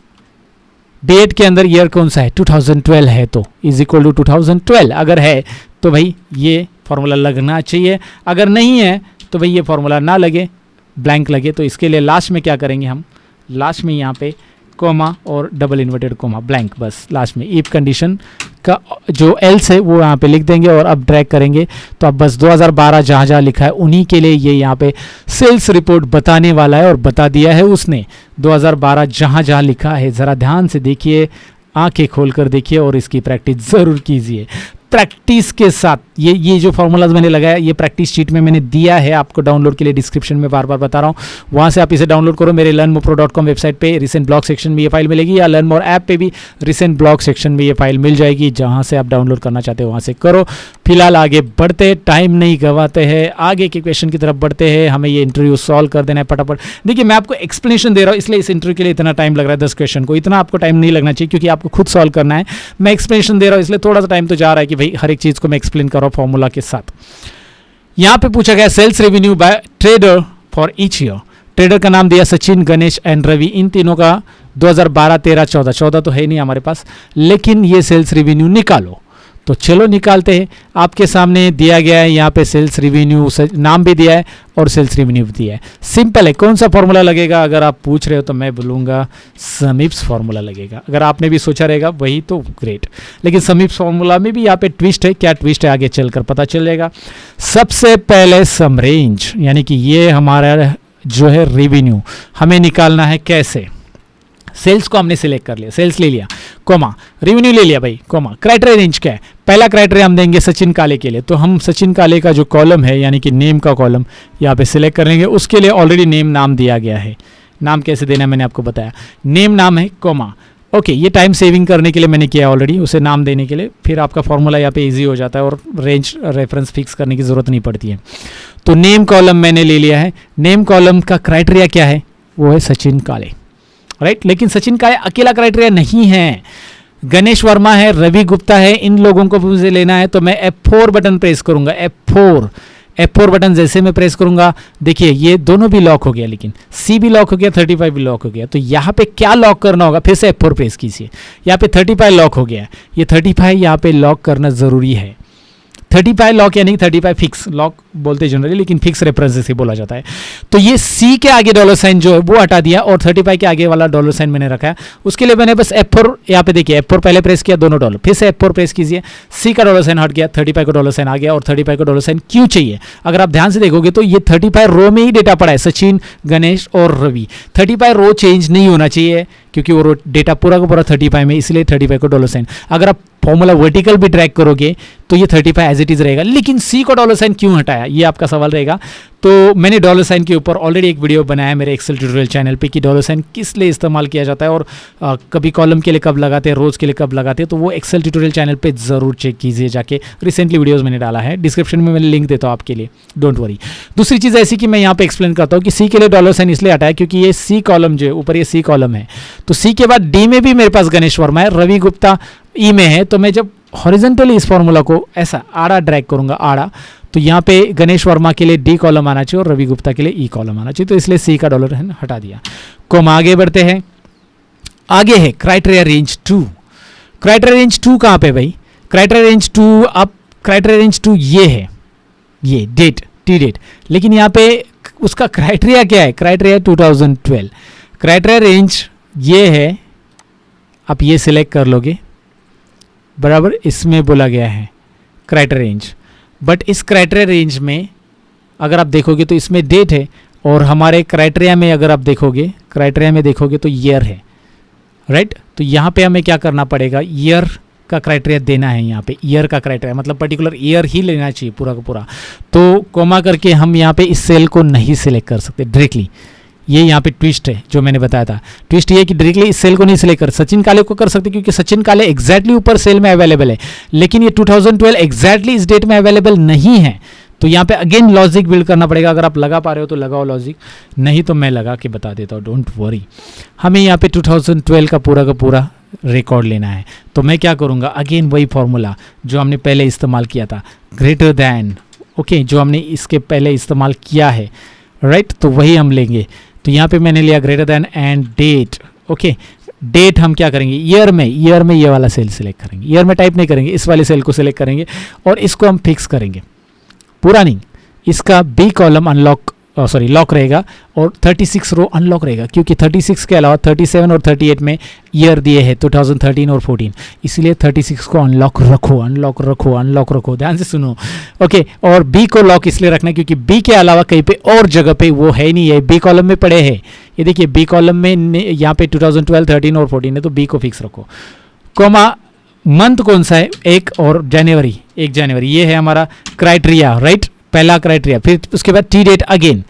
B8 के अंदर ईयर कौन सा है, 2012 है, तो इज इक्वल टू 2012 अगर है तो भाई ये फॉर्मूला लगना चाहिए, अगर नहीं है तो भाई ये फॉर्मूला ना लगे, ब्लैंक लगे। तो इसके लिए लास्ट में क्या करेंगे हम, लास्ट में यहाँ पे कोमा और डबल इन्वर्टेड कोमा, ब्लैंक, बस लास्ट में इफ कंडीशन का जो एल्स है वो यहाँ पे लिख देंगे, और अब ड्रैग करेंगे तो अब बस 2012 जहाँ जहाँ लिखा है उन्हीं के लिए ये यहाँ पे सेल्स रिपोर्ट बताने वाला है, और बता दिया है उसने 2012 जहाँ जहाँ लिखा है। ज़रा ध्यान से देखिए, आंखें खोलकर देखिए, और इसकी प्रैक्टिस ज़रूर कीजिए। प्रैक्टिस के साथ ये जो फॉर्मूलाज मैंने लगाया, ये प्रैक्टिस शीट में मैंने दिया है आपको डाउनलोड के लिए, डिस्क्रिप्शन में बार बार बता रहा हूँ, वहाँ से आप इसे डाउनलोड करो। मेरे learnmorepro.com वेबसाइट पे रिसेंट ब्लॉग सेक्शन में ये फाइल मिलेगी, या लर्न मोर ऐप पे भी रिसेंट ब्लॉग सेक्शन में ये फाइल मिल जाएगी, जहाँ से आप डाउनलोड करना चाहते हो वहाँ से करो। फिलहाल आगे बढ़ते, टाइम नहीं गवाते हैं, आगे के क्वेश्चन की तरफ बढ़ते हैं। हमें ये इंटरव्यू सॉल्व कर देना है फटाफट। देखिए मैं आपको एक्सप्लेनेशन दे रहा हूँ, इसलिए इस इंटरव्यू के लिए इतना टाइम लग रहा है, 10 क्वेश्चन को इतना आपको टाइम नहीं लगना चाहिए, क्योंकि आपको खुद सॉल्व करना है। मैं एक्सप्लेनेशन दे रहा हूँ इसलिए थोड़ा सा टाइम तो जा रहा है कि भाई हर एक चीज़ को मैं एक्सप्लेन कर रहा हूँ फॉर्मूला के साथ। यहां पे पूछा गया sales revenue by trader for each year. Trader का नाम दिया सचिन, गणेश एंड रवि, इन तीनों का 2012, 13, 14 तो है नहीं हमारे पास, लेकिन ये सेल्स रेवेन्यू निकालो। तो चलो निकालते हैं। आपके सामने दिया गया है यहाँ पे सेल्स रेवेन्यू, नाम भी दिया है और सेल्स रेवेन्यू भी दिया है। सिंपल है। कौन सा फॉर्मूला लगेगा अगर आप पूछ रहे हो तो मैं बोलूँगा समीप्स फॉर्मूला लगेगा। अगर आपने भी सोचा रहेगा वही तो ग्रेट, लेकिन समीप्स फॉर्मूला में भी यहाँ पे ट्विस्ट है। क्या ट्विस्ट है आगे चलकर पता चल जाएगा। सबसे पहले सम रेंज, यानी कि ये हमारा जो है रेवेन्यू हमें निकालना है कैसे। सेल्स को हमने सिलेक्ट कर लिया, सेल्स ले लिया, कोमा रेवेन्यू ले लिया भाई, कोमा क्राइटेरिया रेंज क्या है। पहला क्राइटेरिया हम देंगे सचिन काले के लिए, तो हम सचिन काले का जो कॉलम है यानी कि नेम का कॉलम यहाँ पे सिलेक्ट करेंगे। उसके लिए ऑलरेडी नेम नाम दिया गया है। नाम कैसे देना है मैंने आपको बताया, नेम नाम है कोमा। ओके, ये टाइम सेविंग करने के लिए मैंने किया ऑलरेडी, उसे नाम देने के लिए। फिर आपका फॉर्मूला यहाँ पे इजी हो जाता है और रेंज रेफरेंस फिक्स करने की ज़रूरत नहीं पड़ती है। तो नेम कॉलम मैंने ले लिया है। नेम कॉलम का क्राइटेरिया क्या है, वो है सचिन काले, राइट। लेकिन सचिन काले अकेला क्राइटेरिया नहीं है, गणेश वर्मा है, रवि गुप्ता है, इन लोगों को मुझे लेना है। तो मैं F4 बटन प्रेस करूंगा, F4। F4 बटन जैसे मैं प्रेस करूंगा, देखिए ये दोनों भी लॉक हो गया, लेकिन C भी लॉक हो गया, 35 भी लॉक हो गया। तो यहाँ पे क्या लॉक करना होगा, फिर से F4 प्रेस कीजिए। यहाँ पे 35 लॉक हो गया, ये 35 यहाँ पे लॉक करना ज़रूरी है। 35 लॉक यानी 35 फिक्स लॉक बोलते जनरली, लेकिन फिक्स रेफरेंस से बोला जाता है। तो ये C के आगे डॉलर साइन जो है वो हटा दिया और 35 के आगे वाला डॉलर साइन मैंने रखा है। उसके लिए मैंने बस F4 यहाँ पे देखिए, F4 पहले प्रेस किया, दोनों डॉलर, फिर से F4 प्रेस कीजिए, C का डॉलर साइन हट गया, 35 का डॉलर साइन आ गया। और 35 का डॉलर साइन क्यों चाहिए, अगर आप ध्यान से देखोगे तो ये 35 रो में ही डेटा पड़ा है, सचिन, गणेश और रवि। 35 रो चेंज नहीं होना चाहिए क्योंकि वो डेटा पूरा का पूरा 35 में, इसलिए 35 को डॉलर साइन। अगर आप फॉर्मूला वर्टिकल भी ड्रैग करोगे तो ये 35 एज इट इज रहेगा, लेकिन C को डॉलर साइन क्यों हटाया, ये आपका सवाल रहेगा। तो मैंने डॉलर साइन के ऊपर ऑलरेडी एक वीडियो बनाया है मेरे एक्सेल ट्यूटोरियल चैनल पे कि डॉलर साइन किस लिए इस्तेमाल किया जाता है और कभी कॉलम के लिए कब लगाते हैं, रोज के लिए कब लगाते हैं। तो वो एक्सेल ट्यूटोरियल चैनल पे ज़रूर चेक कीजिए जाके, रिसेंटली वीडियोज़ मैंने डाला है, डिस्क्रिप्शन में मैंने लिंक देता हूँ आपके लिए, डोंट वरी। दूसरी चीज़ ऐसी कि मैं यहाँ पे एक्सप्लेन करता हूँ कि C के लिए डॉलर साइन इसलिए हटाया क्योंकि ये C कॉलम जो है ऊपर, ये C कॉलम है। तो C के बाद D में भी मेरे पास गणेश वर्मा है, रवि गुप्ता E में है। तो मैं जब हॉरिजॉन्टली इस फॉर्मूला को ऐसा आड़ा ड्रैग करूंगा, आड़ा, तो यहाँ पे गणेश वर्मा के लिए D कॉलम आना चाहिए और रवि गुप्ता के लिए E कॉलम आना चाहिए। तो इसलिए C का डॉलर है हटा दिया। कोम आगे बढ़ते हैं, आगे है क्राइटेरिया रेंज 2। क्राइटेरिया रेंज 2 कहाँ पे भाई, क्राइटेरिया रेंज 2, अब क्राइटेरिया रेंज 2 ये है, ये डेट, टी डेट, लेकिन यहाँ पे उसका क्राइटेरिया क्या है, क्राइटेरिया 2012। क्राइटेरिया रेंज ये है, आप ये सिलेक्ट कर लोगे बराबर, इसमें बोला गया है क्राइटेरिया रेंज। बट इस क्राइटेरिया रेंज में अगर आप देखोगे तो इसमें डेट है, और हमारे क्राइटेरिया में अगर आप देखोगे, क्राइटेरिया में देखोगे तो ईयर है, राइट। तो यहाँ पे हमें क्या करना पड़ेगा, ईयर का क्राइटेरिया देना है। यहाँ पे ईयर का क्राइटेरिया मतलब पर्टिकुलर ईयर ही लेना चाहिए पूरा का पूरा। तो कोमा करके हम यहाँ पे इस सेल को नहीं सिलेक्ट कर सकते डायरेक्टली, ये यहाँ पे ट्विस्ट है जो मैंने बताया था। ट्विस्ट ये कि डायरेक्टली इस सेल को नहीं सिलेक्ट कर, सचिन काले को कर सकते क्योंकि सचिन काले एग्जैक्टली ऊपर सेल में अवेलेबल है, लेकिन ये 2012 एग्जैक्टली इस डेट में अवेलेबल नहीं है। तो यहाँ पे अगेन लॉजिक बिल्ड करना पड़ेगा। अगर आप लगा पा रहे हो तो लगाओ लॉजिक, नहीं तो मैं लगा के बता देता हूँ, डोंट वरी। हमें यहाँ पे 2012 का पूरा रिकॉर्ड लेना है। तो मैं क्या करूँगा, अगेन वही फॉर्मूला जो हमने पहले इस्तेमाल किया था, ग्रेटर दैन, ओके, जो हमने इसके पहले इस्तेमाल किया है, राइट। तो वही हम लेंगे। तो यहाँ पे मैंने लिया greater than and date, okay. Date हम क्या करेंगे, ईयर में ये वाला सेल सिलेक्ट करेंगे, ईयर में टाइप नहीं करेंगे, इस वाले सेल को सिलेक्ट करेंगे और इसको हम फिक्स करेंगे, पूरा नहीं, इसका बी कॉलम अनलॉक लॉक रहेगा और 36 रो अनलॉक रहेगा, क्योंकि 36 के अलावा 37 और 38 में ईयर दिए हैं 2013 और 14, इसलिए 36 को अनलॉक रखो, ध्यान से सुनो, ओके। और बी को लॉक इसलिए रखना है क्योंकि बी के अलावा कहीं पे और जगह पे वो है नहीं है, बी कॉलम में पड़े हैं। ये देखिए बी कॉलम में यहाँ पे 2012, 13 और 14 है, तो बी को फिक्स रखो। कोमा मंथ कौन सा है, 1 और जनवरी, 1 जनवरी, ये है हमारा क्राइटेरिया, राइट, पहला क्राइटेरिया। फिर उसके बाद टी डेट, अगेन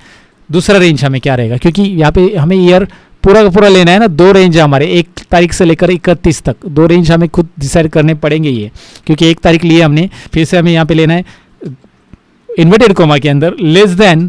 दूसरा रेंज हमें क्या रहेगा, क्योंकि यहाँ पे हमें ईयर पूरा का पूरा लेना है ना, 2 रेंज है हमारे, 1 तारीख से लेकर 31 तक, 2 रेंज हमें खुद डिसाइड करने पड़ेंगे ये, क्योंकि 1 तारीख लिए हमने, फिर से हमें यहाँ पे लेना है इन्वर्टेड कोमा के अंदर लेस देन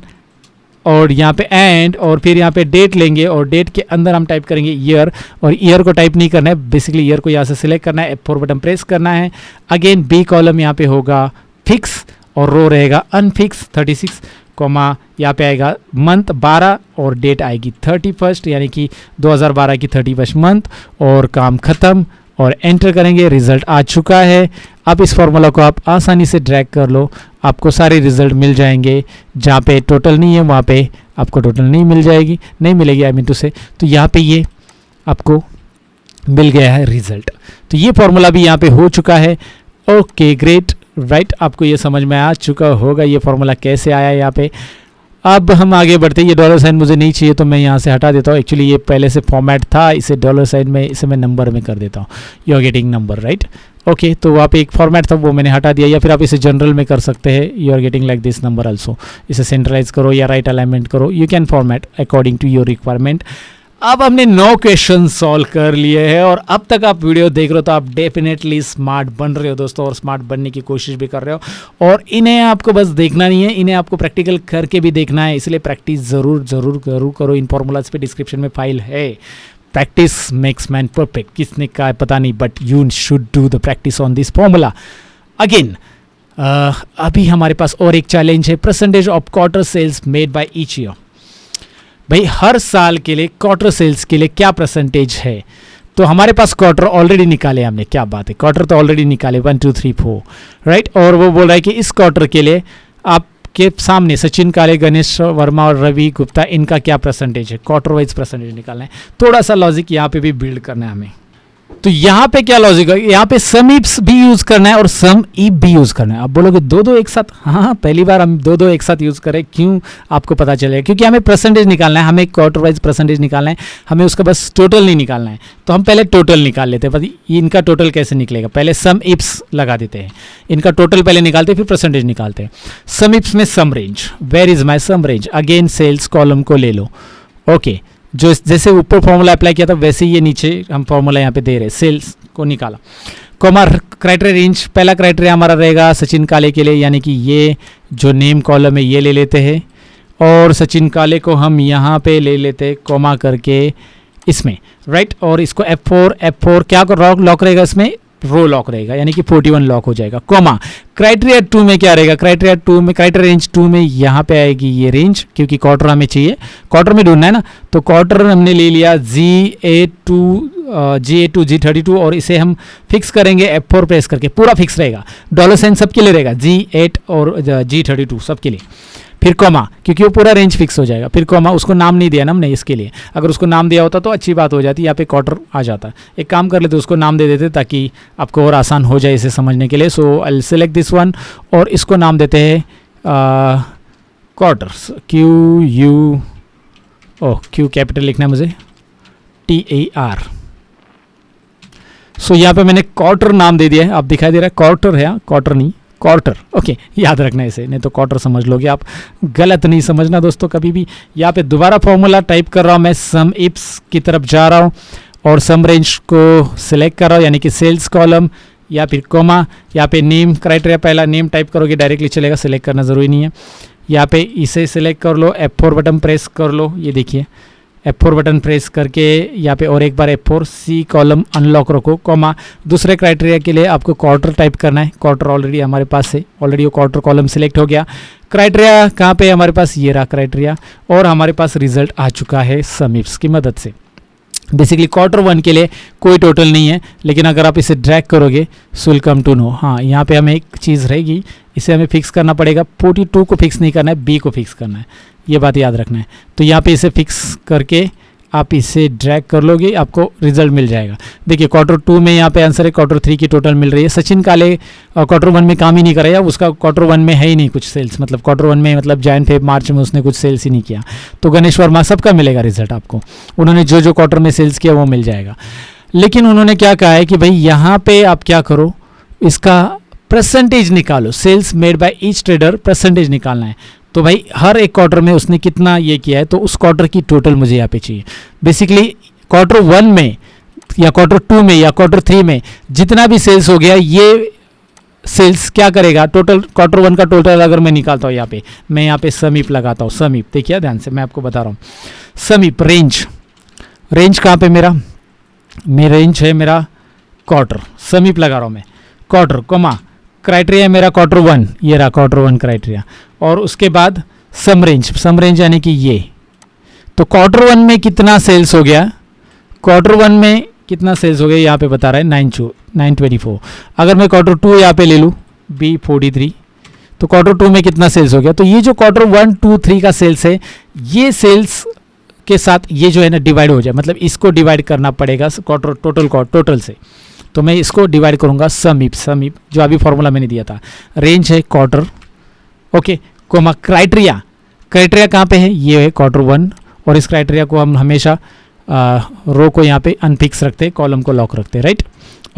और यहाँ पे एंड, और फिर यहाँ पे डेट लेंगे और डेट के अंदर हम टाइप करेंगे ईयर, और ईयर को टाइप नहीं करना है, बेसिकली ईयर को यहाँ से सिलेक्ट करना है, F4 बटन प्रेस करना है। अगेन बी कॉलम यहाँ पे होगा फिक्स और रो रहेगा अनफिक्स 36, कोमा यहाँ पे आएगा मंथ 12 और डेट आएगी 31, यानी कि 2012 की 31 मंथ, और काम ख़त्म और एंटर करेंगे। रिजल्ट आ चुका है। अब इस फॉर्मूला को आप आसानी से ड्रैग कर लो, आपको सारे रिजल्ट मिल जाएंगे। जहाँ पे टोटल नहीं है वहाँ पे आपको टोटल नहीं मिलेगी, आई मीन टू से। तो यहाँ पे ये आपको मिल गया है रिजल्ट। तो ये फॉर्मूला भी यहाँ पे हो चुका है। ओके ग्रेट, राइट, आपको ये समझ में आ चुका होगा ये फॉर्मूला कैसे आया यहाँ पे। अब हम आगे बढ़ते हैं। ये डॉलर साइन मुझे नहीं चाहिए तो मैं यहाँ से हटा देता हूँ। एक्चुअली ये पहले से फॉर्मेट था, इसे डॉलर साइन में, इसे मैं नंबर में कर देता हूँ, you are getting number, right. Okay, तो वहाँ पे एक फॉर्मेट था वो मैंने हटा दिया, या फिर आप इसे जनरल में कर सकते हैं, you are getting like this number also. इसे सेंट्रलाइज करो या राइट अलाइनमेंट करो, you can format according to your requirement. अब हमने 9 क्वेश्चन सॉल्व कर लिए हैं और अब तक आप वीडियो देख रहे हो तो आप डेफिनेटली स्मार्ट बन रहे हो दोस्तों, और स्मार्ट बनने की कोशिश भी कर रहे हो। और इन्हें आपको बस देखना नहीं है, इन्हें आपको प्रैक्टिकल करके भी देखना है, इसलिए प्रैक्टिस ज़रूर करो। इन फॉर्मूलाज पे डिस्क्रिप्शन में फाइल है। प्रैक्टिस मेक्स मैन परफेक्ट, किसने कहा है पता नहीं, but you should do the practice on this formula. Again अभी हमारे पास और एक चैलेंज है, percentage of quarter sales made by each year. भाई हर साल के लिए क्वार्टर सेल्स के लिए क्या परसेंटेज है। तो हमारे पास क्वार्टर ऑलरेडी निकाले हमने, क्या बात है, क्वार्टर तो ऑलरेडी निकाले 1 2 3 4 राइट। और वो बोल रहा है कि इस क्वार्टर के लिए आपके सामने सचिन काले, गणेश वर्मा और रवि गुप्ता, इनका क्या परसेंटेज है, क्वार्टर वाइज परसेंटेज निकालना है। थोड़ा सा लॉजिक यहाँ पे भी बिल्ड करना है हमें। तो यहाँ पे क्या लॉजिक है, यहाँ पे सम इप्स भी यूज करना है और सम इप भी यूज करना है। आप बोलोगे दो एक साथ, हाँ पहली बार हम दो एक साथ यूज करें, क्यों आपको पता चलेगा, क्योंकि हमें परसेंटेज निकालना है, हमें क्वार्टर वाइज परसेंटेज निकालना है, हमें उसका बस टोटल नहीं निकालना है। तो हम पहले टोटल निकाल लेते हैं, इनका टोटल कैसे निकलेगा, पहले सम इप्स लगा देते हैं, इनका टोटल पहले निकालते हैं फिर परसेंटेज निकालते हैं। सम इप्स में sum range, where is my sum range, again cells column को ले लो। ओके जो जैसे ऊपर फॉर्मूला अप्लाई किया था वैसे ही ये नीचे हम फॉर्मूला यहाँ पे दे रहे, सेल्स को निकाला। कॉमा क्राइटेरिया रेंज, पहला क्राइटेरिया हमारा रहेगा सचिन काले के लिए, यानी कि ये जो नेम कॉलम है ये ले लेते हैं और सचिन काले को हम यहाँ पे ले लेते हैं कॉमा करके इसमें राइट। और इसको F4 क्या लॉक रहेगा, इसमें रो लॉक रहेगा, यानी कि 41 लॉक हो जाएगा। कॉमा क्राइटेरिया 2 में क्या रहेगा, क्राइटेरिया रेंज 2 में यहाँ पे आएगी ये रेंज, क्योंकि क्वार्टर हमें चाहिए, क्वार्टर में ढूंढना है ना। तो क्वार्टर हमने ले लिया GA2 G32 और इसे हम फिक्स करेंगे F4 प्रेस करके, पूरा फिक्स रहेगा, डॉलर साइन सबके लिए रहेगा, G8 और G32 सबके लिए। फिर कॉमा, क्योंकि वो पूरा रेंज फिक्स हो जाएगा, फिर कॉमा, उसको नाम नहीं दिया ना हमने इसके लिए, अगर उसको नाम दिया होता तो अच्छी बात हो जाती, यहाँ पे क्वार्टर आ जाता। एक काम कर लेते, उसको नाम दे देते ताकि आपको और आसान हो जाए इसे समझने के लिए। सो आई सेलेक्ट दिस वन और इसको नाम देते हैं क्वार्टर्स, क्यू कैपिटल लिखना है मुझे, TAR। सो यहाँ पे मैंने क्वार्टर नाम दे दिया है, आप दिखाई दे रहा है क्वार्टर है, क्वार्टर नहीं क्वार्टर। ओके याद रखना इसे, नहीं तो क्वार्टर समझ लोगे आप, गलत नहीं समझना दोस्तों कभी भी। यहाँ पे दोबारा फॉर्मूला टाइप कर रहा हूँ मैं, सम इप्स की तरफ जा रहा हूँ और सम रेंज को सिलेक्ट कर रहा हूँ, यानी कि सेल्स कॉलम या फिर कॉमा। यहाँ पे नेम क्राइटेरिया, पहला नेम टाइप करोगे डायरेक्टली चलेगा, सिलेक्ट करना ज़रूरी नहीं है। यहाँ पे इसे सिलेक्ट कर लो, F4 बटन प्रेस कर लो, ये देखिए F4 बटन प्रेस करके यहाँ पे और एक बार F4, C कॉलम अनलॉक रखो, कॉमा। दूसरे क्राइटेरिया के लिए आपको क्वार्टर टाइप करना है, क्वार्टर ऑलरेडी हमारे पास है, ऑलरेडी वो क्वार्टर कॉलम सिलेक्ट हो गया। क्राइटेरिया कहाँ पे हमारे पास, ये रहा क्राइटेरिया, और हमारे पास रिजल्ट आ चुका है सम इप्स की मदद से। बेसिकली क्वार्टर 1 के लिए कोई टोटल नहीं है, लेकिन अगर आप इसे ड्रैग करोगे so will come to know. हाँ यहाँ पे हमें एक चीज़ रहेगी, इसे हमें फिक्स करना पड़ेगा, 42 को फिक्स नहीं करना है, B को फिक्स करना है, ये बात याद रखना है। तो यहाँ पे इसे फिक्स करके आप इसे ड्रैग कर लोगे, आपको रिजल्ट मिल जाएगा। देखिए क्वार्टर 2 में यहाँ पे आंसर है, क्वार्टर 3 की टोटल मिल रही है। सचिन काले क्वार्टर 1 में काम ही नहीं कराया, उसका क्वार्टर 1 में है ही नहीं कुछ सेल्स, मतलब क्वार्टर 1 में मतलब जैन फेब मार्च में उसने कुछ सेल्स ही नहीं किया। तो गणेश वर्मा सबका मिलेगा रिजल्ट आपको, उन्होंने जो जो क्वार्टर में सेल्स किया वो मिल जाएगा। लेकिन उन्होंने क्या कहा है कि भाई यहाँ पे आप क्या करो, इसका परसेंटेज निकालो, sales made by each trader percentage निकालना है। तो भाई हर एक क्वार्टर में उसने कितना ये किया है, तो उस क्वार्टर की टोटल मुझे यहाँ पे चाहिए। बेसिकली क्वार्टर 1 में या क्वार्टर 2 में या क्वार्टर 3 में जितना भी सेल्स हो गया, ये सेल्स क्या करेगा, टोटल क्वार्टर 1 का टोटल अगर मैं निकालता हूँ, यहाँ पे मैं यहाँ पे समीप लगाता हूँ, समीप देखिए ध्यान से, मैं आपको बता रहा हूँ समीप रेंज, रेंज कहाँ पे मेरा रेंज है मेरा क्वार्टर, समीप लगा रहा हूँ मैं क्वार्टर, कॉमा क्राइटेरिया मेरा क्वार्टर 1, ये रहा क्वार्टर 1 क्राइटेरिया, और उसके बाद सम रेंज यानी कि ये। तो क्वार्टर 1 में कितना सेल्स हो गया, क्वार्टर 1 में कितना सेल्स हो गया यहाँ पे बता रहा है 924। अगर मैं क्वार्टर 2 यहाँ पे ले लूँ B43, तो क्वार्टर 2 में कितना सेल्स हो गया। तो ये जो क्वार्टर 1 2 3 का सेल्स है, ये सेल्स के साथ ये जो है ना डिवाइड हो जाए, मतलब इसको डिवाइड करना पड़ेगा क्वार्टर टोटल से। तो मैं इसको डिवाइड करूंगा समीप जो अभी फॉर्मूला मैंने दिया था, रेंज है क्वार्टर, ओके, कोमा क्राइटेरिया कहाँ पे है, ये है क्वार्टर 1, और इस क्राइटेरिया को हम हमेशा रो को यहाँ पे अनफिक्स रखते हैं, कॉलम को लॉक रखते हैं, राइट,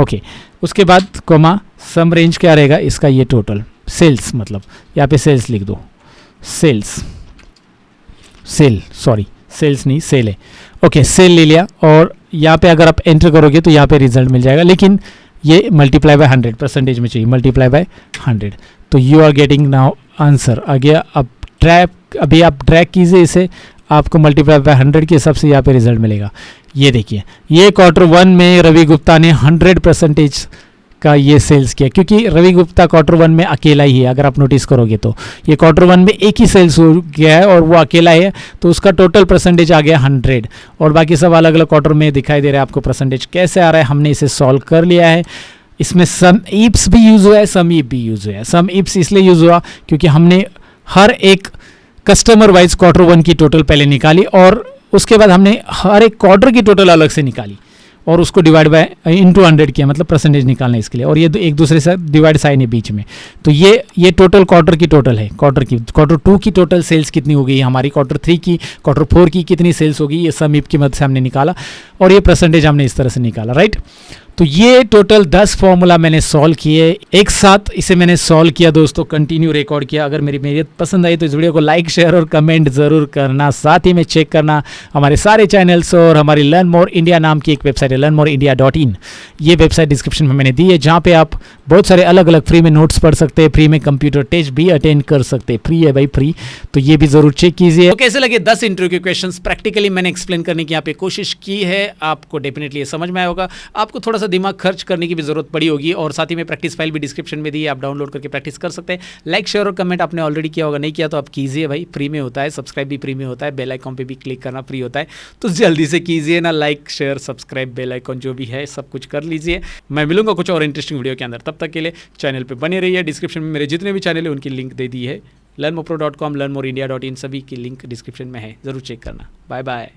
ओके। उसके बाद कोमा सम रेंज क्या रहेगा इसका, ये टोटल सेल्स, मतलब यहाँ पे सेल्स लिख दो, सेल्स नहीं सेल है, ओके, सेल ले लिया। और यहाँ पे अगर आप एंटर करोगे तो यहाँ पे रिजल्ट मिल जाएगा, लेकिन ये मल्टीप्लाई बाय 100 परसेंटेज में चाहिए, मल्टीप्लाई बाय 100। तो you are getting now answer आ गया। अब अभी आप ड्रैग कीजिए इसे, आपको मल्टीप्लाई बाय 100 के हिसाब से यहाँ पे रिजल्ट मिलेगा। ये देखिए, ये क्वार्टर 1 में रवि गुप्ता ने 100% का ये सेल्स किया, क्योंकि रवि गुप्ता Q1 में अकेला ही है। अगर आप नोटिस करोगे तो ये Q1 में एक ही सेल्स हो गया है और वो अकेला है, तो उसका टोटल परसेंटेज आ गया 100 और बाकी सब अलग अलग क्वार्टर में दिखाई दे रहा है आपको परसेंटेज कैसे आ रहा है। हमने इसे सॉल्व कर लिया है। इसमें सम इप्स भी यूज़ हुआ है, सम इप भी यूज़ हुआ है। सम इप्स इसलिए यूज़ हुआ क्योंकि हमने हर एक कस्टमर वाइज Q1 की टोटल पहले निकाली और उसके बाद हमने हर एक क्वार्टर की टोटल अलग से निकाली और उसको डिवाइड बाय इंटू 100 किया, मतलब परसेंटेज निकालना इसके लिए। और ये एक दूसरे से डिवाइड साइन है बीच में। तो ये टोटल क्वार्टर की टोटल है। Q2 की टोटल सेल्स कितनी हो गई हमारी, Q3 की, Q4 की कितनी सेल्स होगी, ये सम इप की मदद से हमने निकाला और ये परसेंटेज हमने इस तरह से निकाला, राइट। तो ये टोटल 10 फॉर्मूला मैंने सॉल्व किए एक साथ, इसे मैंने सॉल्व किया दोस्तों, कंटिन्यू रिकॉर्ड किया। अगर मेरी पसंद आई तो इस वीडियो को लाइक शेयर और कमेंट ज़रूर करना। साथ ही में चेक करना हमारे सारे चैनल्स और हमारी लर्न मोर इंडिया नाम की एक वेबसाइट है learnmoreindia.in। ये वेबसाइट डिस्क्रिप्शन में मैंने दी है, जहाँ पे आप बहुत सारे अलग अलग फ्री में नोट्स पढ़ सकते हैं, फ्री में कंप्यूटर टेस्ट भी अटेंड कर सकते हैं। फ्री है भाई, फ्री। तो ये भी ज़रूर चेक कीजिए। तो कैसे लगे 10 इंटरव्यू के क्वेश्चंस प्रैक्टिकली मैंने एक्सप्लेन करने की यहाँ पे कोशिश की है। आपको डेफिनेटली ये समझ में आया होगा। आपको थोड़ा सा दिमाग खर्च करने की भी जरूरत पड़ी होगी और साथ ही में प्रैक्टिस फाइल भी डिस्क्रिप्शन में दी है, आप डाउनलोड करके प्रैक्टिस कर सकते हैं। लाइक शेयर और कमेंट आपने ऑलरेडी किया होगा, नहीं किया तो आप कीजिए भाई, फ्री में होता है। सब्सक्राइब भी फ्री में होता है, बेल आइकॉन पे भी क्लिक करना फ्री होता है। तो जल्दी से कीजिए ना, like share subscribe bell icon जो भी है सब कुछ कर लीजिए। मैं मिलूंगा कुछ और इंटरेस्टिंग वीडियो के अंदर, तब तक के लिए चैनल पे बने रहिए। डिस्क्रिप्शन में मेरे जितने भी चैनल है उनकी लिंक दे दी है, learnmopro.com, learnmoreindia.in, सभी की लिंक डिस्क्रिप्शन में है, जरूर चेक करना। Bye bye.